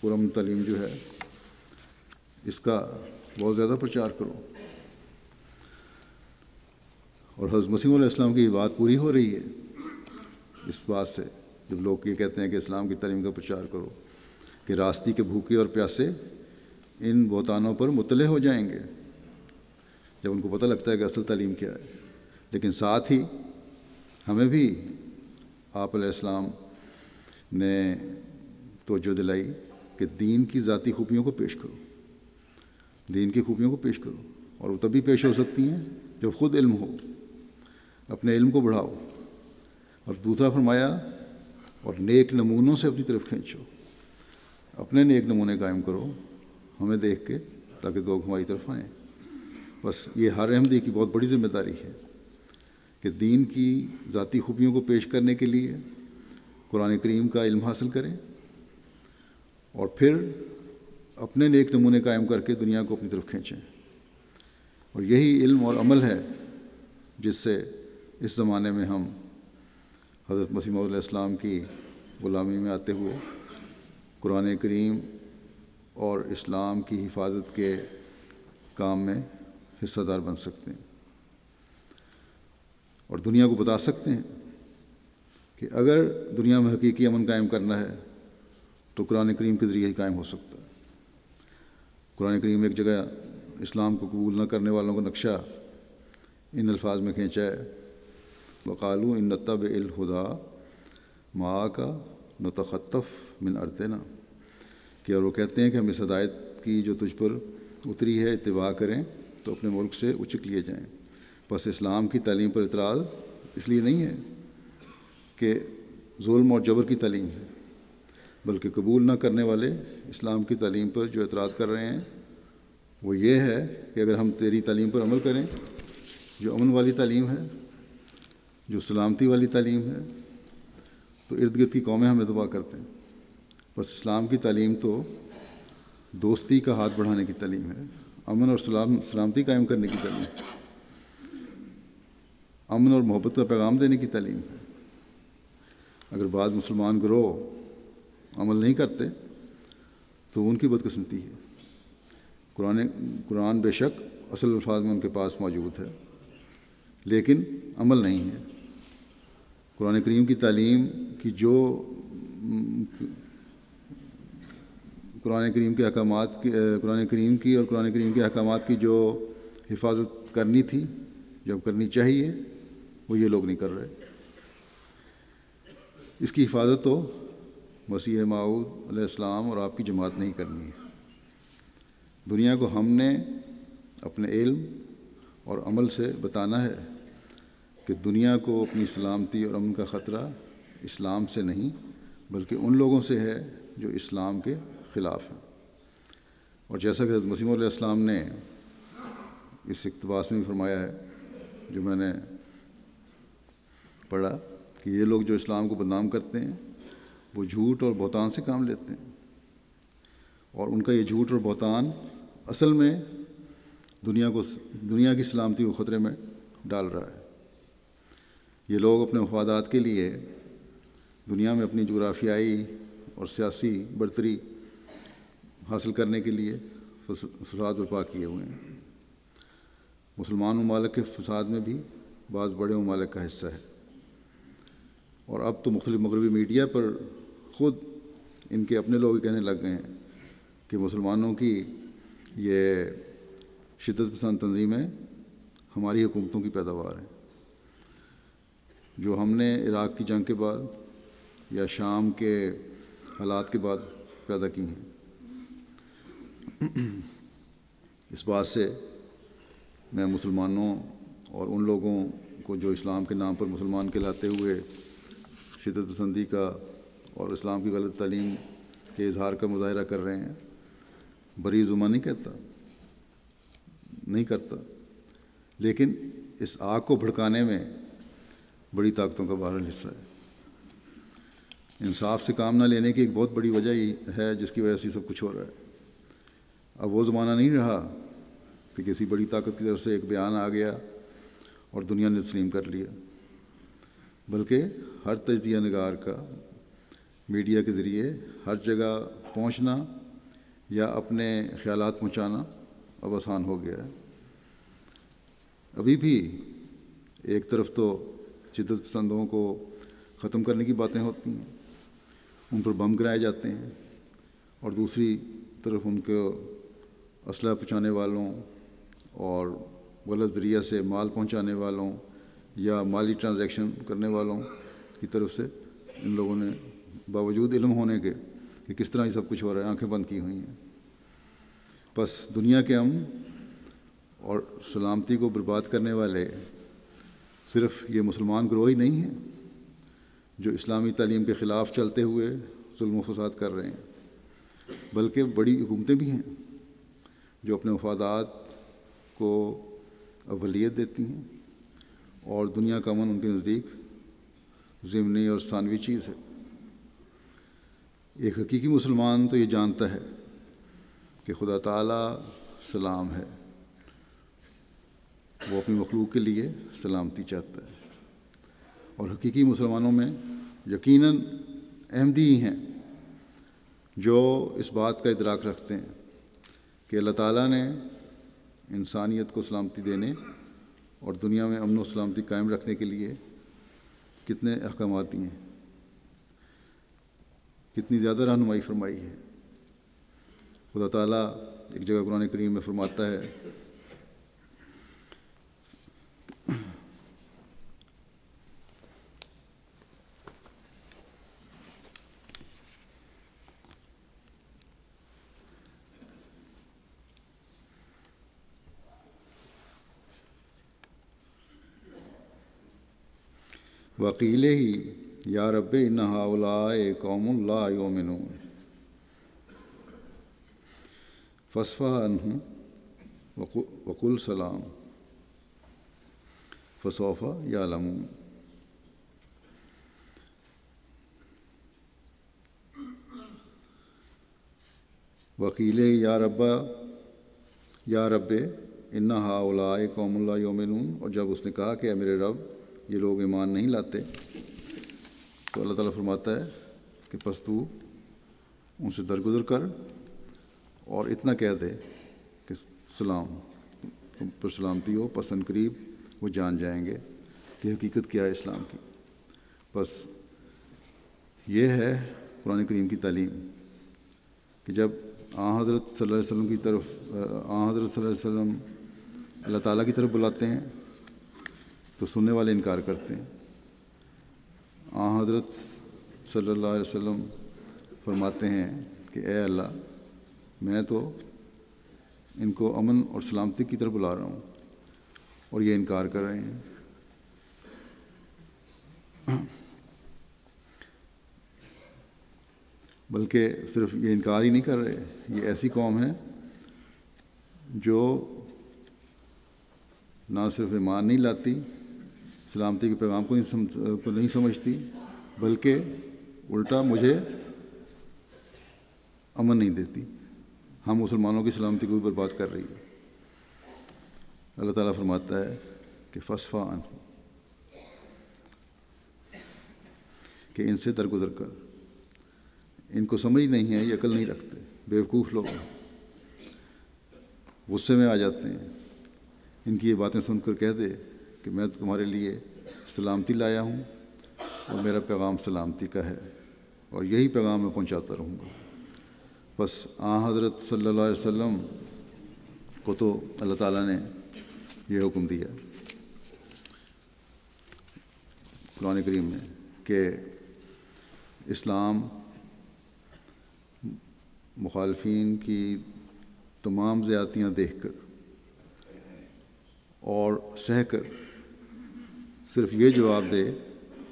پرامن تعلیم جو ہے اس کا بہت زیادہ پرچار کرو، اور حضرت مسیح علیہ السلام کی بات پوری ہو رہی ہے اس بات سے، جب لوگ یہ کہتے ہیں کہ اسلام کی تعلیم کا پرچار کرو کہ راستی کے بھوکے اور پیاسے ان بہتانوں پر مطلع ہو جائیں گے جب ان کو پتہ لگتا ہے کہ اصل تعلیم کیا ہے۔ لیکن ساتھ ہی ہمیں بھی آپ علیہ السلام نے توجہ دلائی کہ دین کی ذاتی خوبیوں کو پیش کرو، دین کی خوبیوں کو پیش کرو، اور وہ تبھی پیش ہو سکتی ہیں جب خود علم ہو، اپنے علم کو بڑھاؤ، اور دوسرا فرمایا اور نیک نمونوں سے اپنی طرف کھینچو، اپنے نیک نمونے قائم کرو ہمیں دیکھ کے، تاکہ لوگ ہماری طرف آئیں۔ بس یہ ہر احمدی کی بہت بڑی ذمہ داری ہے کہ دین کی ذاتی خوبیوں کو پیش کرنے کے لیے قرآن کریم کا علم حاصل کریں، اور پھر اپنے نیک نمونے قائم کر کے دنیا کو اپنی طرف کھینچیں، اور یہی علم اور عمل ہے جس سے اس زمانے میں ہم حضرت مسیح موعود علیہ السلام کی غلامی میں آتے ہوئے قرآن کریم اور اسلام کی حفاظت کے کام میں حصہ دار بن سکتے ہیں، اور دنیا کو بتا سکتے ہیں کہ اگر دنیا میں حقیقی امن قائم کرنا ہے تو قرآن کریم کے ذریعے ہی قائم ہو سکتا ہے۔ قرآن کریم ایک جگہ اسلام کو قبول نہ کرنے والوں کا نقشہ ان الفاظ میں کھینچا ہے، وقالوا ان نتبع الہدی معک نتخطف من ارضنا، کہ اور وہ کہتے ہیں کہ ہم اس ہدایت کی جو تجھ پر اتری ہے اتباع کریں تو اپنے ملک سے اچک لیے جائیں۔ بس اسلام کی تعلیم پر اعتراض اس لیے نہیں ہے کہ ظلم اور جبر کی تعلیم ہے، بلکہ قبول نہ کرنے والے اسلام کی تعلیم پر جو اعتراض کر رہے ہیں وہ یہ ہے کہ اگر ہم تیری تعلیم پر عمل کریں، جو امن والی تعلیم ہے، جو سلامتی والی تعلیم ہے، تو ارد گرد کی قومیں ہمیں تباہ کرتے ہیں۔ بس اسلام کی تعلیم تو دوستی کا ہاتھ بڑھانے کی تعلیم ہے، امن اور سلامتی قائم کرنے کی تعلیم ہے، امن اور محبت کا پیغام دینے کی تعلیم ہے۔ اگر بعض مسلمان گروہ عمل نہیں کرتے تو ان کی بدقسمتی ہے۔ قرآن بے شک اصل الفاظ میں ان کے پاس موجود ہے، لیکن عمل نہیں ہے، قرآن کریم کی تعلیم کی جو قرآن کریم کے احکامات کی قرآن کریم کی اور قرآن کریم کے احکامات کی جو حفاظت کرنی تھی، جو کرنی چاہیے، وہ یہ لوگ نہیں کر رہے۔ اس کی حفاظت تو مسیح موعود علیہ السلام اور آپ کی جماعت نہیں کرنی ہے۔ دنیا کو ہم نے اپنے علم اور عمل سے بتانا ہے کہ دنیا کو اپنی سلامتی اور امن کا خطرہ اسلام سے نہیں بلکہ ان لوگوں سے ہے جو اسلام کے خلاف ہیں۔ اور جیسا کہ حضرت مسیح علیہ السلام نے اس اقتباس میں فرمایا ہے جو میں نے پڑھا کہ یہ لوگ جو اسلام کو بدنام کرتے ہیں وہ جھوٹ اور بہتان سے کام لیتے ہیں، اور ان کا یہ جھوٹ اور بہتان اصل میں دنیا کی سلامتی کو خطرے میں ڈال رہا ہے۔ یہ لوگ اپنے مفادات کے لیے دنیا میں اپنی جغرافیائی اور سیاسی برتری حاصل کرنے کے لیے فساد برپا کیے ہوئے ہیں۔ مسلمان ممالک کے فساد میں بھی بعض بڑے ممالک کا حصہ ہے، اور اب تو مختلف مغربی میڈیا پر خود ان کے اپنے لوگ کہنے لگ گئے ہیں کہ مسلمانوں کی یہ شدت پسند تنظیمیں ہماری حکومتوں کی پیداوار ہیں، جو ہم نے عراق کی جنگ کے بعد یا شام کے حالات کے بعد پیدا کی ہیں۔ اس بات سے میں مسلمانوں اور ان لوگوں کو جو اسلام کے نام پر مسلمان کہلاتے ہوئے شدت پسندی کا اور اسلام کی غلط تعلیم کے اظہار کا مظاہرہ کر رہے ہیں بری زبان نہیں کرتا، لیکن اس آگ کو بھڑکانے میں بڑی طاقتوں کا بہرحال حصہ ہے۔ انصاف سے کام نہ لینے کی ایک بہت بڑی وجہ یہ ہے جس کی وجہ سے سب کچھ ہو رہا ہے۔ اب وہ زمانہ نہیں رہا کہ کسی بڑی طاقت کی طرف سے ایک بیان آ گیا اور دنیا نے تسلیم کر لیا، بلکہ ہر تجزیہ نگار کا میڈیا کے ذریعے ہر جگہ پہنچنا یا اپنے خیالات پہنچانا اب آسان ہو گیا ہے۔ ابھی بھی ایک طرف تو شدت پسندوں کو ختم کرنے کی باتیں ہوتی ہیں، ان پر بم گرائے جاتے ہیں، اور دوسری طرف ان کو اسلحہ پہنچانے والوں اور غلط ذریعہ سے مال پہنچانے والوں یا مالی ٹرانزیکشن کرنے والوں کی طرف سے ان لوگوں نے باوجود علم ہونے کے کہ کس طرح یہ سب کچھ ہو رہا ہے آنکھیں بند کی ہوئی ہیں۔ بس دنیا کے امن اور سلامتی کو برباد کرنے والے صرف یہ مسلمان گروہ ہی نہیں ہیں جو اسلامی تعلیم کے خلاف چلتے ہوئے ظلم و فساد کر رہے ہیں، بلکہ بڑی حکومتیں بھی ہیں جو اپنے مفادات کو اولویت دیتی ہیں، اور دنیا کا امن ان کے نزدیک ضمنی اور ثانوی چیز ہے۔ ایک حقیقی مسلمان تو یہ جانتا ہے کہ خدا تعالیٰ سلام ہے، وہ اپنی مخلوق کے لیے سلامتی چاہتا ہے، اور حقیقی مسلمانوں میں یقیناً احمدی ہی ہیں جو اس بات کا ادراک رکھتے ہیں کہ اللہ تعالیٰ نے انسانیت کو سلامتی دینے اور دنیا میں امن و سلامتی قائم رکھنے کے لیے کتنے احکامات دیے ہیں، کتنی زیادہ رہنمائی فرمائی ہے۔ خدا تعالیٰ ایک جگہ قرآن کریم میں فرماتا ہے وقیل ہی یا رب ان ہؤلاء قوم لا یؤمنون فاصفح عنہم وقل سلام فسوف یعلمون۔ وقیل یا رب ان ہؤلاء قوم لا یؤمنون، اور جب اس نے کہا کہ اے میرے رب یہ لوگ ایمان نہیں لاتے، تو اللہ تعالیٰ فرماتا ہے کہ پس تو ان سے درگزر کر اور اتنا کہہ دے کہ سلام، تم پر سلامتی ہو، پس ان قریب وہ جان جائیں گے کہ حقیقت کیا ہے اسلام کی۔ بس یہ ہے قرآن کریم کی تعلیم کہ جب حضرت صلی اللہ علیہ وسلم کی طرف حضرت صلی اللہ علیہ وسلم اللہ تعالیٰ کی طرف بلاتے ہیں تو سننے والے انکار کرتے ہیں. حضرت صلی اللہ علیہ وسلم فرماتے ہیں کہ اے اللہ، میں تو ان کو امن اور سلامتی کی طرف بلا رہا ہوں اور یہ انکار کر رہے ہیں. بلکہ صرف یہ انکار ہی نہیں کر رہے، یہ ایسی قوم ہے جو نہ صرف ایمان نہیں لاتی، سلامتی کے پیغام کو نہیں سمجھتی، بلکہ الٹا مجھے امن نہیں دیتی، ہم مسلمانوں کی سلامتی کو بھی برباد کر رہی ہے. اللہ تعالیٰ فرماتا ہے کہ فاصفح عنہم، کہ ان سے درگزر کر. ان کو سمجھ نہیں ہے، یہ عقل نہیں رکھتے، بیوقوف لوگ ہیں، غصے میں آ جاتے ہیں. ان کی یہ باتیں سن کر کہہ دے کہ میں تو تمہارے لیے سلامتی لایا ہوں اور میرا پیغام سلامتی کا ہے اور یہی پیغام میں پہنچاتا رہوں گا. بس حضرت صلی اللہ علیہ وسلم کو تو اللہ تعالیٰ نے یہ حکم دیا قرآن کریم میں کہ اسلام مخالفین کی تمام زیادتیاں دیکھ کر اور سہ کر صرف یہ جواب دے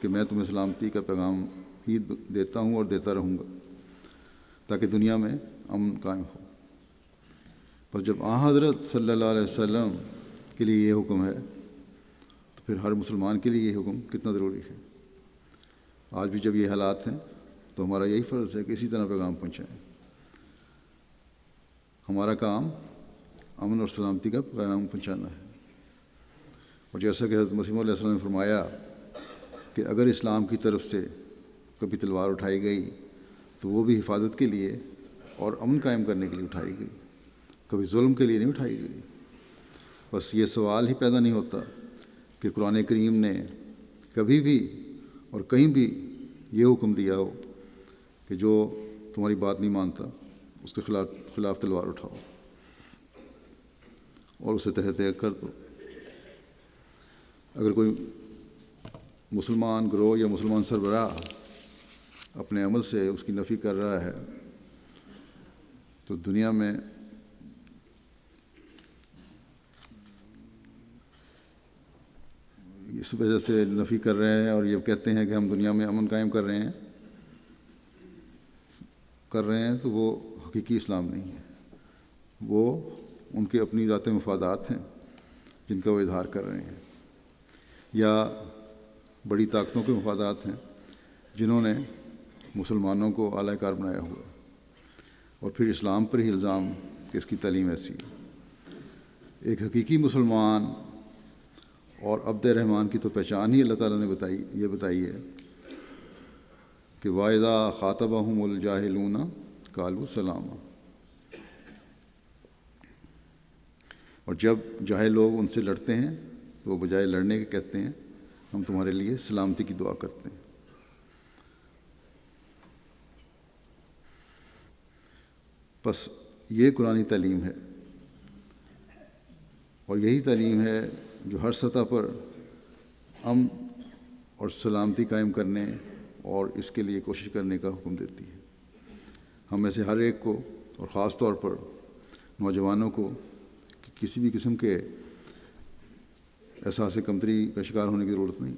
کہ میں تمہیں سلامتی کا پیغام ہی دیتا ہوں اور دیتا رہوں گا تاکہ دنیا میں امن قائم ہو. بس جب حضرت صلی اللہ علیہ وسلم کے لیے یہ حکم ہے تو پھر ہر مسلمان کے لیے یہ حکم کتنا ضروری ہے. آج بھی جب یہ حالات ہیں تو ہمارا یہی فرض ہے کہ اسی طرح پیغام پہنچائیں. ہمارا کام امن اور سلامتی کا پیغام پہنچانا ہے. اور جیسا کہ حضرت مسیح علیہ السلام نے فرمایا کہ اگر اسلام کی طرف سے کبھی تلوار اٹھائی گئی تو وہ بھی حفاظت کے لیے اور امن قائم کرنے کے لیے اٹھائی گئی، کبھی ظلم کے لیے نہیں اٹھائی گئی. بس یہ سوال ہی پیدا نہیں ہوتا کہ قرآن کریم نے کبھی بھی اور کہیں بھی یہ حکم دیا ہو کہ جو تمہاری بات نہیں مانتا اس کے خلاف تلوار اٹھاؤ اور اسے تہہ تہہ کر دو. اگر کوئی مسلمان گروہ یا مسلمان سربراہ اپنے عمل سے اس کی نفی کر رہا ہے تو دنیا میں اس وجہ سے نفی کر رہے ہیں اور یہ کہتے ہیں کہ ہم دنیا میں امن قائم کر رہے ہیں تو وہ حقیقی اسلام نہیں ہے. وہ ان کے اپنی ذاتی مفادات ہیں جن کا وہ اظہار کر رہے ہیں، یا بڑی طاقتوں کے مفادات ہیں جنہوں نے مسلمانوں کو اعلی کار بنایا ہوا اور پھر اسلام پر ہی الزام کہ اس کی تعلیم ایسی ہے. ایک حقیقی مسلمان اور عبد رحمان کی تو پہچان ہی اللہ تعالیٰ نے بتائی ہے کہ وَإِذَا خَاطَبَهُمُ الْجَاهِلُونَ قَالُوا سَلَامًا، اور جب جاہل لوگ ان سے لڑتے ہیں تو وہ بجائے لڑنے کے کہتے ہیں ہم تمہارے لیے سلامتی کی دعا کرتے ہیں. بس یہ قرآنی تعلیم ہے اور یہی تعلیم ہے جو ہر سطح پر امن اور سلامتی قائم کرنے اور اس کے لیے کوشش کرنے کا حکم دیتی ہے. ہم میں سے ہر ایک کو اور خاص طور پر نوجوانوں کو کسی بھی قسم کے احساس کمتری کا شکار ہونے کی ضرورت نہیں.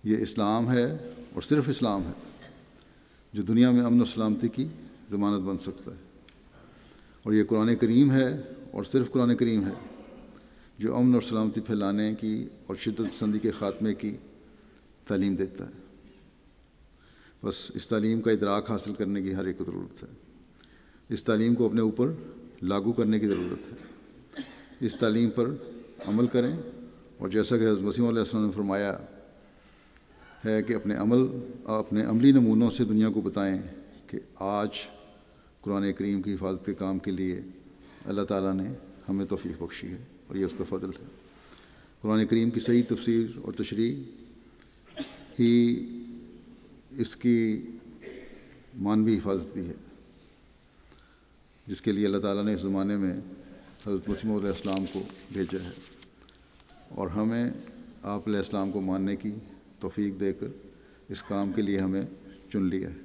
یہ اسلام ہے اور صرف اسلام ہے جو دنیا میں امن و سلامتی کی ضمانت بن سکتا ہے، اور یہ قرآن کریم ہے اور صرف قرآن کریم ہے جو امن اور سلامتی پھیلانے کی اور شدت پسندی کے خاتمے کی تعلیم دیتا ہے. بس اس تعلیم کا ادراک حاصل کرنے کی ہر ایک کو ضرورت ہے. اس تعلیم کو اپنے اوپر لاگو کرنے کی ضرورت ہے. اس تعلیم پر عمل کریں، اور جیسا کہ حضرت مسیح علیہ السلام نے فرمایا ہے کہ اپنے عملی نمونوں سے دنیا کو بتائیں کہ آج قرآن کریم کی حفاظت کے کام کے لیے اللہ تعالیٰ نے ہمیں توفیق بخشی ہے اور یہ اس کا فضل ہے. قرآن کریم کی صحیح تفسیر اور تشریح ہی اس کی معنوی حفاظت بھی ہے، جس کے لیے اللہ تعالیٰ نے اس زمانے میں حضرت مسیح علیہ السلام کو بھیجا ہے، اور ہمیں آپ علیہ السلام کو ماننے کی توفیق دے کر اس کام کے لیے ہمیں چن لیا ہے،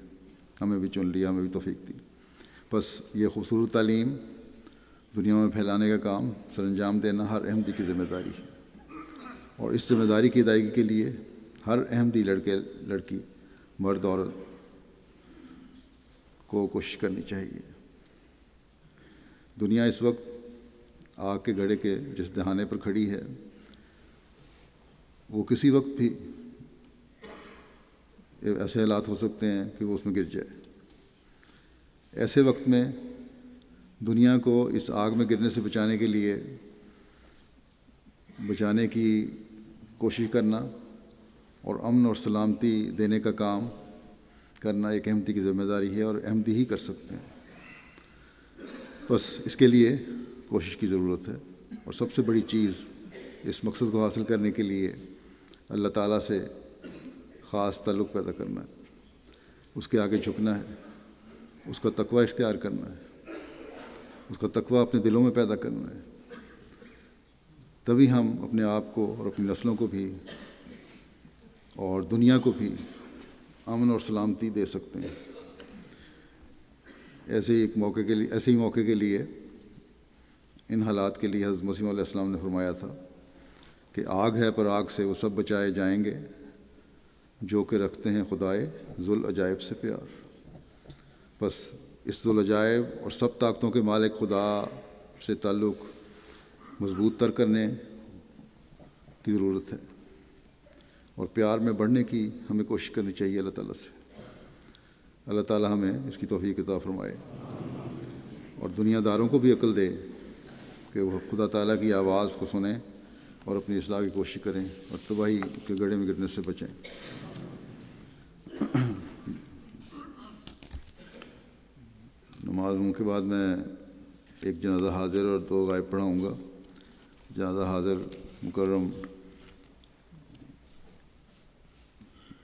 ہمیں بھی چن لیا، ہمیں بھی توفیق دی۔ بس یہ خوبصورت تعلیم دنیا میں پھیلانے کا کام سر انجام دینا ہر احمدی کی ذمہ داری ہے، اور اس ذمہ داری کی ادائیگی کے لیے ہر احمدی لڑکے لڑکی، مرد عورت کو کوشش کرنی چاہیے۔ دنیا اس وقت آگ کے گڑھے کے جس دہانے پر کھڑی ہے، وہ کسی وقت بھی ایسے حالات ہو سکتے ہیں کہ وہ اس میں گر جائے۔ ایسے وقت میں دنیا کو اس آگ میں گرنے سے بچانے کی کوشش کرنا اور امن اور سلامتی دینے کا کام کرنا ایک احمدی کی ذمہ داری ہے، اور احمدی ہی کر سکتے ہیں۔ بس اس کے لیے کوشش کی ضرورت ہے، اور سب سے بڑی چیز اس مقصد کو حاصل کرنے کے لیے اللہ تعالیٰ سے خاص تعلق پیدا کرنا ہے، اس کے آگے جھکنا ہے، اس کا تقوی اختیار کرنا ہے، اس کا تقوی اپنے دلوں میں پیدا کرنا ہے۔ تبھی ہم اپنے آپ کو اور اپنی نسلوں کو بھی اور دنیا کو بھی امن اور سلامتی دے سکتے ہیں۔ ایسے ہی موقع کے لیے ان حالات کے لیے حضرت مسیح علیہ السلام نے فرمایا تھا کہ آگ ہے پر آگ سے وہ سب بچائے جائیں گے جو کہ رکھتے ہیں خدائے ذوالعجائب سے پیار۔ بس اس ذوالعجائب اور سب طاقتوں کے مالک خدا سے تعلق مضبوط تر کرنے کی ضرورت ہے، اور پیار میں بڑھنے کی ہمیں کوشش کرنی چاہیے اللہ تعالیٰ سے۔ اللہ تعالیٰ ہمیں اس کی توفیق عطا فرمائے، اور دنیا داروں کو بھی عقل دے کہ وہ خدا تعالیٰ کی آواز کو سنیں اور اپنی اصلاح کی کوشش کریں اور تباہی کے گڑھے میں گرنے سے بچیں۔ نماز کے بعد میں ایک جنازہ حاضر اور 2 غائب پڑھاؤں گا۔ جنازہ حاضر مکرم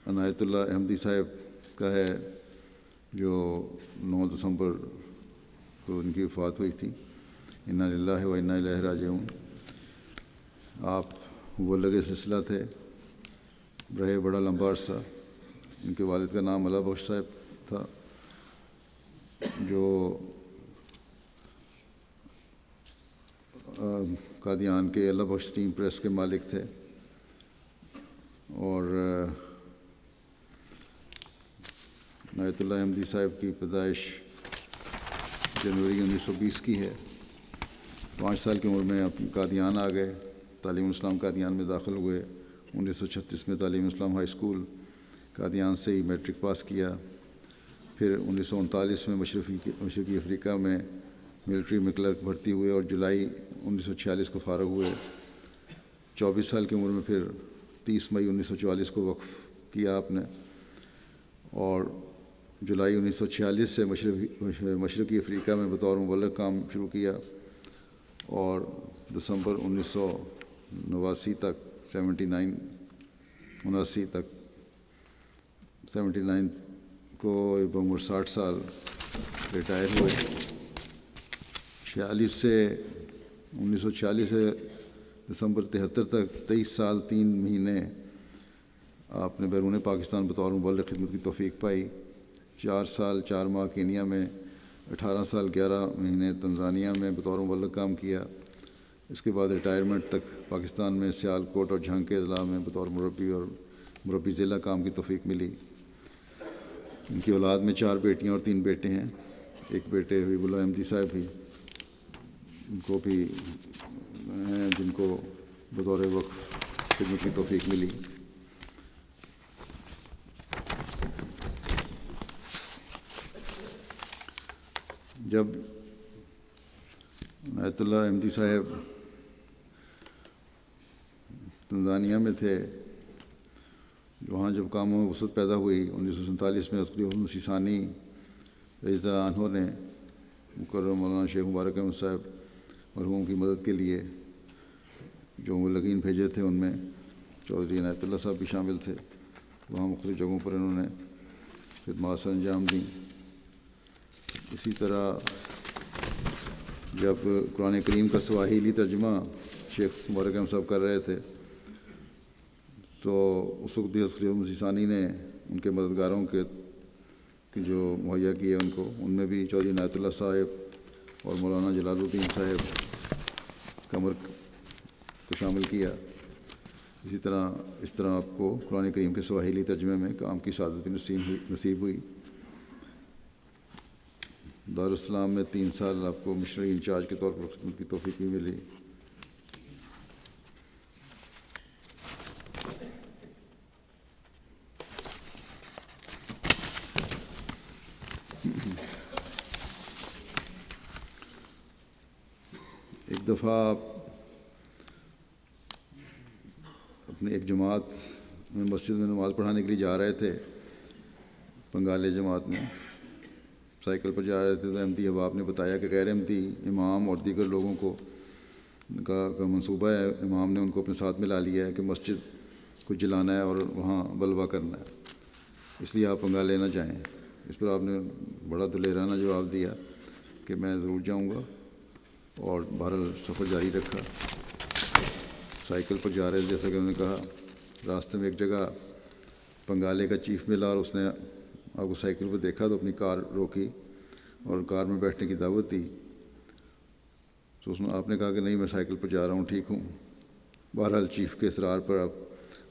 عنایت اللہ احمدی صاحب کا ہے، جو 9 دسمبر کو ان کی وفات ہوئی تھی۔ انا للہ و انا الیہ راجعون۔ آپ مبلغ سلسلہ تھے، رہے بڑا لمبا عرصہ۔ ان کے والد کا نام اللہ بخش صاحب تھا، جو قادیان کے اللہ بخش اسٹیم پریس کے مالک تھے، اور عنایت اللہ احمدی صاحب کی پیدائش جنوری 1920 کی ہے۔ 5 سال کی عمر میں قادیان آ گئے، تعلیم اسلام قادیان میں داخل ہوئے۔ 1936 میں تعلیم اسلام ہائی اسکول قادیان سے ہی میٹرک پاس کیا۔ پھر 1939 میں مشرقی افریقہ میں ملٹری میں کلرک بھرتی ہوئے، اور جولائی 1946 کو فارغ ہوئے۔ 24 سال کی عمر میں پھر 30 مئی 1944 کو وقف کیا آپ نے، اور جولائی 1946 سے مشرقی افریقہ میں بطور مبلغ کام شروع کیا، اور دسمبر 1989 تک 79 کو بعمر 60 سال ریٹائر ہوئے۔ 1946 سے دسمبر 73 تک 23 سال 3 مہینے آپ نے بیرون پاکستان بطور مبلغ خدمت کی توفیق پائی۔ 4 سال 4 ماہ کینیا میں، 18 سال 11 مہینے تنزانیہ میں بطور مبلغ کام کیا۔ اس کے بعد ریٹائرمنٹ تک پاکستان میں سیال کوٹ اور جھنگ کے اضلاع میں بطور مربی ضلع کام کی توفیق ملی۔ ان کی اولاد میں 4 بیٹیاں اور 3 بیٹے ہیں۔ ایک بیٹے حبیب اللہ احمدی صاحب بھی، ان کو بھی ہیں جن کو بطور وقف خدمت کی توفیق ملی۔ جب عنایت اللہ احمدی صاحب تنزانیہ میں تھے، وہاں جب کاموں میں وسعت پیدا ہوئی، 1947 میں خلیفہ مسیح ثانی رضی اللہ عنہ نے مکرم مولانا شیخ مبارک احمد صاحب مرحوم کی مدد کے لیے جو مبلغین بھیجے تھے، ان میں چودھری عنایت اللہ صاحب بھی شامل تھے۔ وہاں مختلف جگہوں پر انہوں نے خدمات سر انجام دیں۔ اسی طرح جب قرآن کریم کا سواحیلی ترجمہ شیخ مبارک احمد صاحب کر رہے تھے تو اس وقت بھی خلیفہ مسیح ثانی نے ان کے مددگاروں کے جو مہیا کیے ان کو، ان میں بھی چودھری عنایت اللہ صاحب اور مولانا جلال الدین صاحب قمر کو شامل کیا۔ اس طرح آپ کو قرآن کریم کے سواحیلی ترجمے میں کام کی سعادت بھی نصیب ہوئی۔ دارالسلام میں 3 سال آپ کو مشنری انچارج کے طور پر خدمت کی توفیق بھی ملی۔ ایک دفعہ آپ اپنی ایک جماعت میں مسجد میں نماز پڑھانے کے لیے جا رہے تھے، بنگالی جماعت میں سائیکل پر جا رہے تھے، تو احمدی احباب نے بتایا کہ غیر احمدی امام اور دیگر لوگوں کا منصوبہ ہے، امام نے ان کو اپنے ساتھ ملا لیا ہے کہ مسجد کو جلانا ہے اور وہاں بلوا کرنا ہے، اس لیے آپ پنگا لینا چاہیں۔ اس پر آپ نے بڑا دلیرانہ جواب دیا کہ میں ضرور جاؤں گا، اور بہرحال سفر جاری رکھا۔ سائیکل پر جا رہے تھے، جیسا کہ انہوں نے کہا، راستے میں ایک جگہ پنگالے کا چیف ملا اور اس نے آپ کو سائیکل پر دیکھا تو اپنی کار روکی اور کار میں بیٹھنے کی دعوت دی۔ تو آپ نے کہا کہ نہیں، میں سائیکل پر جا رہا ہوں، ٹھیک ہوں۔ بہرحال چیف کے اصرار پر آپ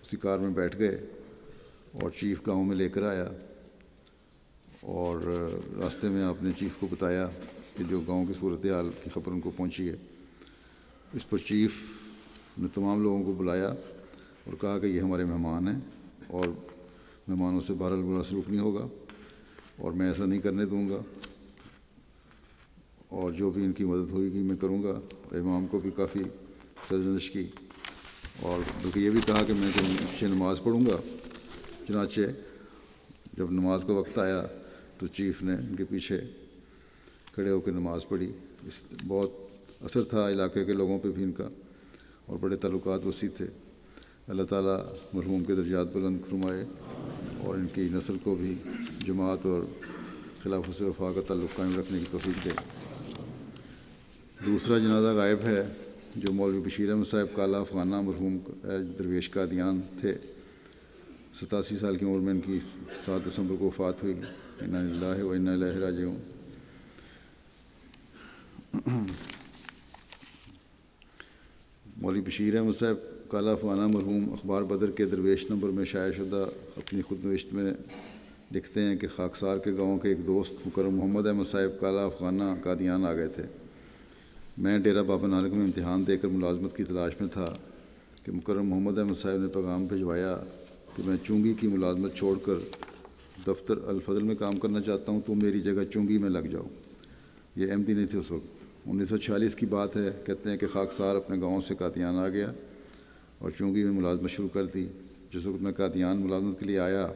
اسی کار میں بیٹھ گئے اور چیف گاؤں میں لے کر آیا، اور راستے میں آپ نے چیف کو بتایا کہ جو گاؤں کی صورتحال کی خبر ان کو پہنچی ہے۔ اس پر چیف نے تمام لوگوں کو بلایا اور کہا کہ یہ ہمارے مہمان ہیں اور مہمانوں سے بہرحال برا سلوک نہیں ہوگا اور میں ایسا نہیں کرنے دوں گا، اور جو بھی ان کی مدد ہوئے گی میں کروں گا۔ امام کو بھی کافی سرزنش کی، اور بلکہ یہ بھی کہا کہ میں پیچھے نماز پڑھوں گا۔ چنانچہ جب نماز کا وقت آیا تو چیف نے ان کے پیچھے کھڑے ہو کے نماز پڑھی۔ بہت اثر تھا علاقے کے لوگوں پہ بھی ان کا، اور بڑے تعلقات وسیع تھے۔ اللہ تعالیٰ مرحوم کے درجات بلند فرمائے اور ان کی نسل کو بھی جماعت اور خلافت سے وفا کا تعلق قائم رکھنے کی توفیق دے۔ دوسرا جنازہ غائب ہے جو مولوی بشیر احمد صاحب کالا افغانہ مرحوم درویش قادیان تھے۔ 87 سال کی عمر میں ان کی 7 دسمبر کو وفات ہوئی۔ انا للہ و انا الیہ راجعون۔ مولوی بشیر احمد صاحب کالا افغانہ مرحوم اخبار بدر کے درویش نمبر میں شائع شدہ اپنی خود نوشت میں لکھتے ہیں کہ خاکسار کے گاؤں کے ایک دوست مکرم محمد احمد صاحب کالا افغانہ قادیان آ گئے تھے۔ میں ڈیرہ بابا نانک میں امتحان دے کر ملازمت کی تلاش میں تھا کہ مکرم محمد احمد صاحب نے پیغام بھجوایا کہ میں چونگی کی ملازمت چھوڑ کر دفتر الفضل میں کام کرنا چاہتا ہوں، تو میری جگہ چونگی میں لگ جاؤ۔ یہ احمدی نہیں تھے اس وقت۔ 1946 کی بات ہے۔ کہتے ہیں کہ خاکسار اپنے گاؤں سے قادیان آ گیا اور چونگی میں ملازمت شروع کر دی۔ جس وقت میں قادیان ملازمت کے لیے آیا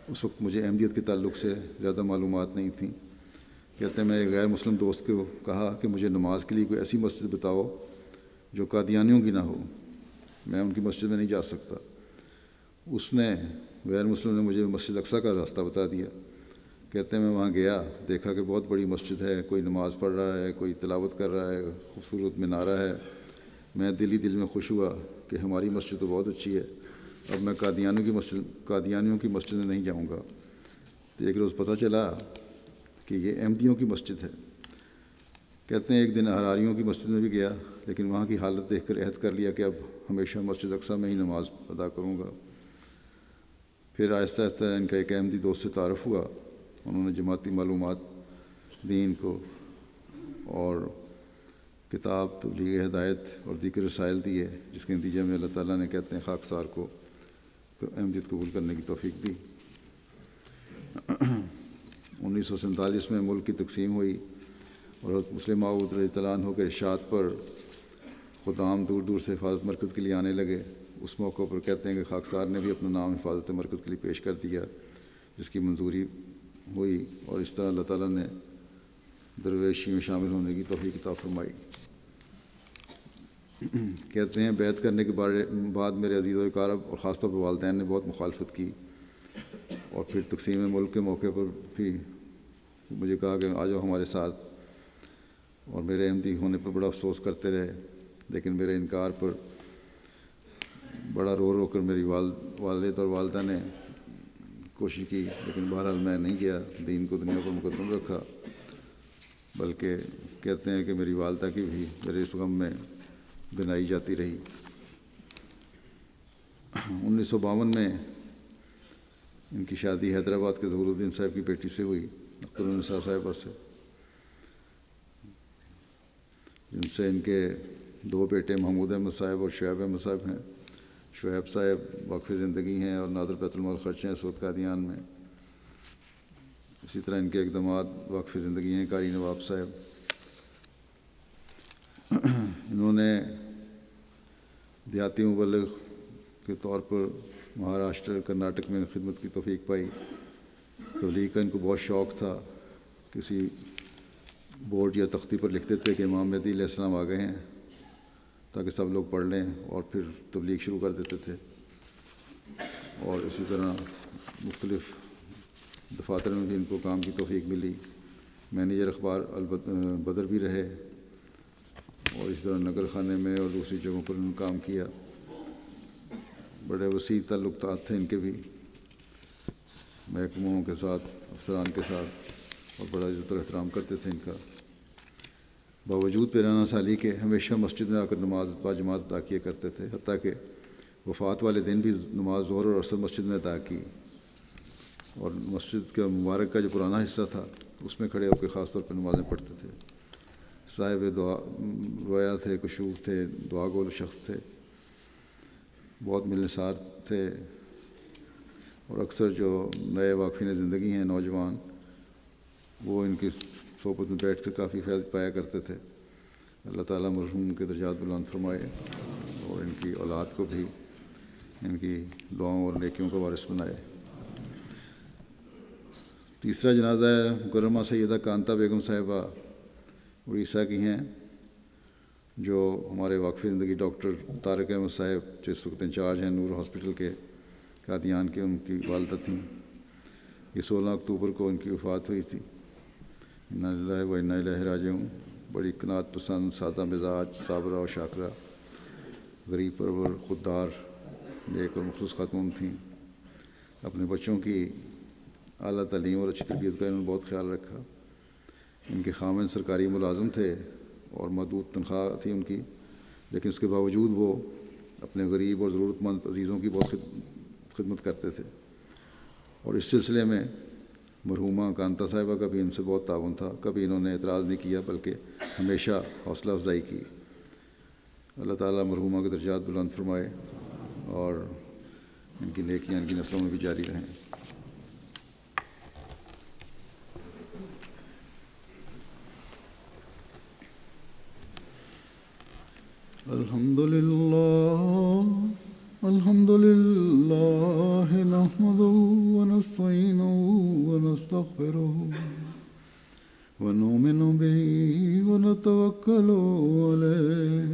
اس وقت مجھے احمدیت کے تعلق سے زیادہ معلومات نہیں تھیں۔ کہتے ہیں میں ایک غیر مسلم دوست کو کہا کہ مجھے نماز کے لیے کوئی ایسی مسجد بتاؤ جو قادیانیوں کی نہ ہو، میں ان کی مسجد میں نہیں جا سکتا۔ اس نے غیر مسلم نے مجھے مسجد اقصیٰ کا راستہ بتا دیا۔ کہتے ہیں میں وہاں گیا، دیکھا کہ بہت بڑی مسجد ہے، کوئی نماز پڑھ رہا ہے، کوئی تلاوت کر رہا ہے، خوبصورت مینارہ ہے۔ میں دل میں خوش ہوا کہ ہماری مسجد تو بہت اچھی ہے، اب میں قادیانیوں کی مسجد میں نہیں جاؤں گا۔ تو ایک روز پتہ چلا کہ یہ احمدیوں کی مسجد ہے۔ کہتے ہیں ایک دن احراریوں کی مسجد میں بھی گیا، لیکن وہاں کی حالت دیکھ کر عہد کر لیا کہ اب ہمیشہ مسجد اقصیٰ میں ہی نماز ادا کروں گا۔ پھر آہستہ آہستہ ان کا ایک احمدی دوست سے تعارف ہوا، انہوں نے جماعتی معلومات دی ان کو، اور کتاب تبلیغ ہدایت اور دیگر رسائل دیے، جس کے نتیجے میں اللہ تعالیٰ نے کہتے ہیں خاکسار کو احمدیت قبول کرنے کی توفیق دی۔ 1947 میں ملک کی تقسیم ہوئی اور حضرت مسلم موعود رضی اللہ عنہ کے ارشاد پر خدام دور دور سے حفاظت مرکز کے لیے آنے لگے۔ اس موقع پر کہتے ہیں کہ خاکسار نے بھی اپنا نام حفاظت مرکز کے لیے پیش کر دیا، جس کی منظوری ہوئی، اور اس طرح اللہ تعالیٰ نے درویشی میں شامل ہونے کی توفیق عطا فرمائی۔ کہتے ہیں بیعت کرنے کے بعد میرے عزیز و اقارب اور خاص طور پر والدین نے بہت مخالفت کی، اور پھر تقسیم ملک کے موقع پر بھی مجھے کہا کہ آ جاؤ ہمارے ساتھ، اور میرے احمدی ہونے پر بڑا افسوس کرتے رہے، لیکن میرے انکار پر بڑا رو رو کر میری والد اور والدہ نے کوشش کی، لیکن بہرحال میں نہیں گیا، دین کو دنیا پر مقدم رکھا۔ بلکہ کہتے ہیں کہ میری والدہ کی بھی میرے اس غم میں بنائی جاتی رہی۔ 1952 میں ان کی شادی حیدرآباد کے ظہور الدین صاحب کی بیٹی سے ہوئی، اخترالنساء صاحبہ سے، جن سے ان کے 2 بیٹے محمود احمد صاحب اور شعیب احمد صاحب ہیں۔ شعیب صاحب وقف زندگی ہیں اور ناظر بیت المال خرچ ہیں سعود قادیان میں۔ اسی طرح ان کے ایک داماد وقف زندگی ہیں قاری نواب صاحب۔ انہوں نے دیہاتی مبلغ کے طور پر مہاراشٹر کرناٹک میں خدمت کی توفیق پائی۔ تبلیغ کا ان کو بہت شوق تھا، کسی بورڈ یا تختی پر لکھتے تھے کہ امام مہدی علیہ السلام آ گئے ہیں، تاکہ سب لوگ پڑھ لیں، اور پھر تبلیغ شروع کر دیتے تھے۔ اور اسی طرح مختلف دفاتر میں بھی ان کو کام کی توفیق ملی، مینیجر اخبار بدر بھی رہے، اور اسی طرح نگر خانے میں اور دوسری جگہوں پر انہوں نے کام کیا۔ بڑے وسیع تعلقات تھے ان کے بھی محکموں کے ساتھ، افسران کے ساتھ، اور بڑا عزت اور احترام کرتے تھے ان کا۔ باوجود 53 سالی کے ہمیشہ مسجد میں آ کر نماز باجماعت ادا کیا کرتے تھے، حتیٰ کہ وفات والے دن بھی نماز ظہر اور عصر مسجد میں ادا کی، اور مسجد کا مبارک کا جو پرانا حصہ تھا اس میں کھڑے ہو کے خاص طور پر نمازیں پڑھتے تھے۔ صاحب دعا رویا تھے، کشوف تھے، دعا گول شخص تھے، بہت ملنسار تھے، اور اکثر جو نئے واقفین زندگی ہیں نوجوان، وہ ان کی صحبت میں بیٹھ کر کافی فیض پایا کرتے تھے۔ اللہ تعالیٰ مرحوم کے درجات بلند فرمائے، اور ان کی اولاد کو بھی ان کی دعاؤں اور نیکیوں کا وارث بنائے۔ تیسرا جنازہ ہے مکرمہ سیدہ کانتا بیگم صاحبہ، اڑیسہ کی ہیں، جو ہمارے وقف زندگی ڈاکٹر طارق احمد صاحب جو اس وقت انچارج ہیں نور ہاسپٹل کے قادیان کے، ان کی والدہ تھیں۔ یہ 16 اکتوبر کو ان کی وفات ہوئی تھی۔ انا للہ و انا الیہ راجعون۔ بڑی قناعت پسند، سادہ مزاج، صابرہ و شاکرہ، غریب پرور، خوددار، نیک اور مخلص خاتون تھیں۔ اپنے بچوں کی اعلیٰ تعلیم اور اچھی تربیت کا انہوں نے بہت خیال رکھا۔ ان کے خامند سرکاری ملازم تھے اور محدود تنخواہ تھی ان کی، لیکن اس کے باوجود وہ اپنے غریب اور ضرورت مند عزیزوں کی بہت خدمت کرتے تھے، اور اس سلسلے میں مرحومہ کانتا صاحبہ کا بھی ان سے بہت تعاون تھا۔ کبھی انہوں نے اعتراض نہیں کیا، بلکہ ہمیشہ حوصلہ افزائی کی۔ اللہ تعالیٰ مرحومہ کے درجات بلند فرمائے، اور ان کی نیکیاں ان کی نسلوں میں بھی جاری رہیں۔ الحمد للہ نحمده ونستعینه ونستغفره ونؤمن به ونتوکل علیہ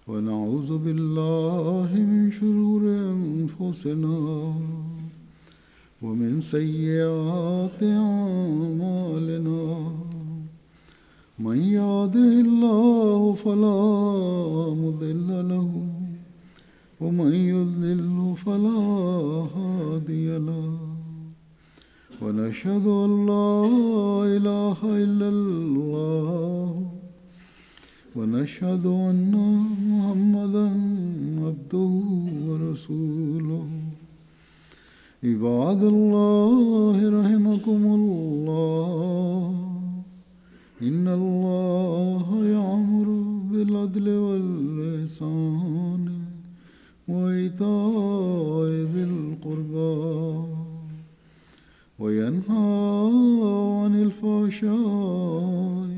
ونعوذ باللہ من شرور انفسنا ومن سیئات اعمالنا من يهده الله فلا مضل له ومن يضلل فلا هادي له ونشهد أن لا إله إلا الله ونشهد أن محمدا عبده ورسوله عباد الله رحمكم الله إن الله يأمر بالعدل والإحسان وإيتاء ذي القربى وينهى عن الفحشاء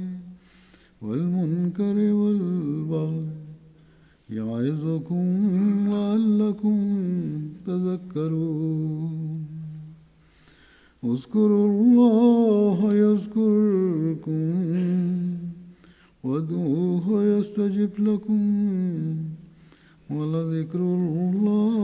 والمنكر والبغي يعظكم لعلكم تذكرون اذكروا الله يذكركم وادعوه يستجب لكم ولذكر الله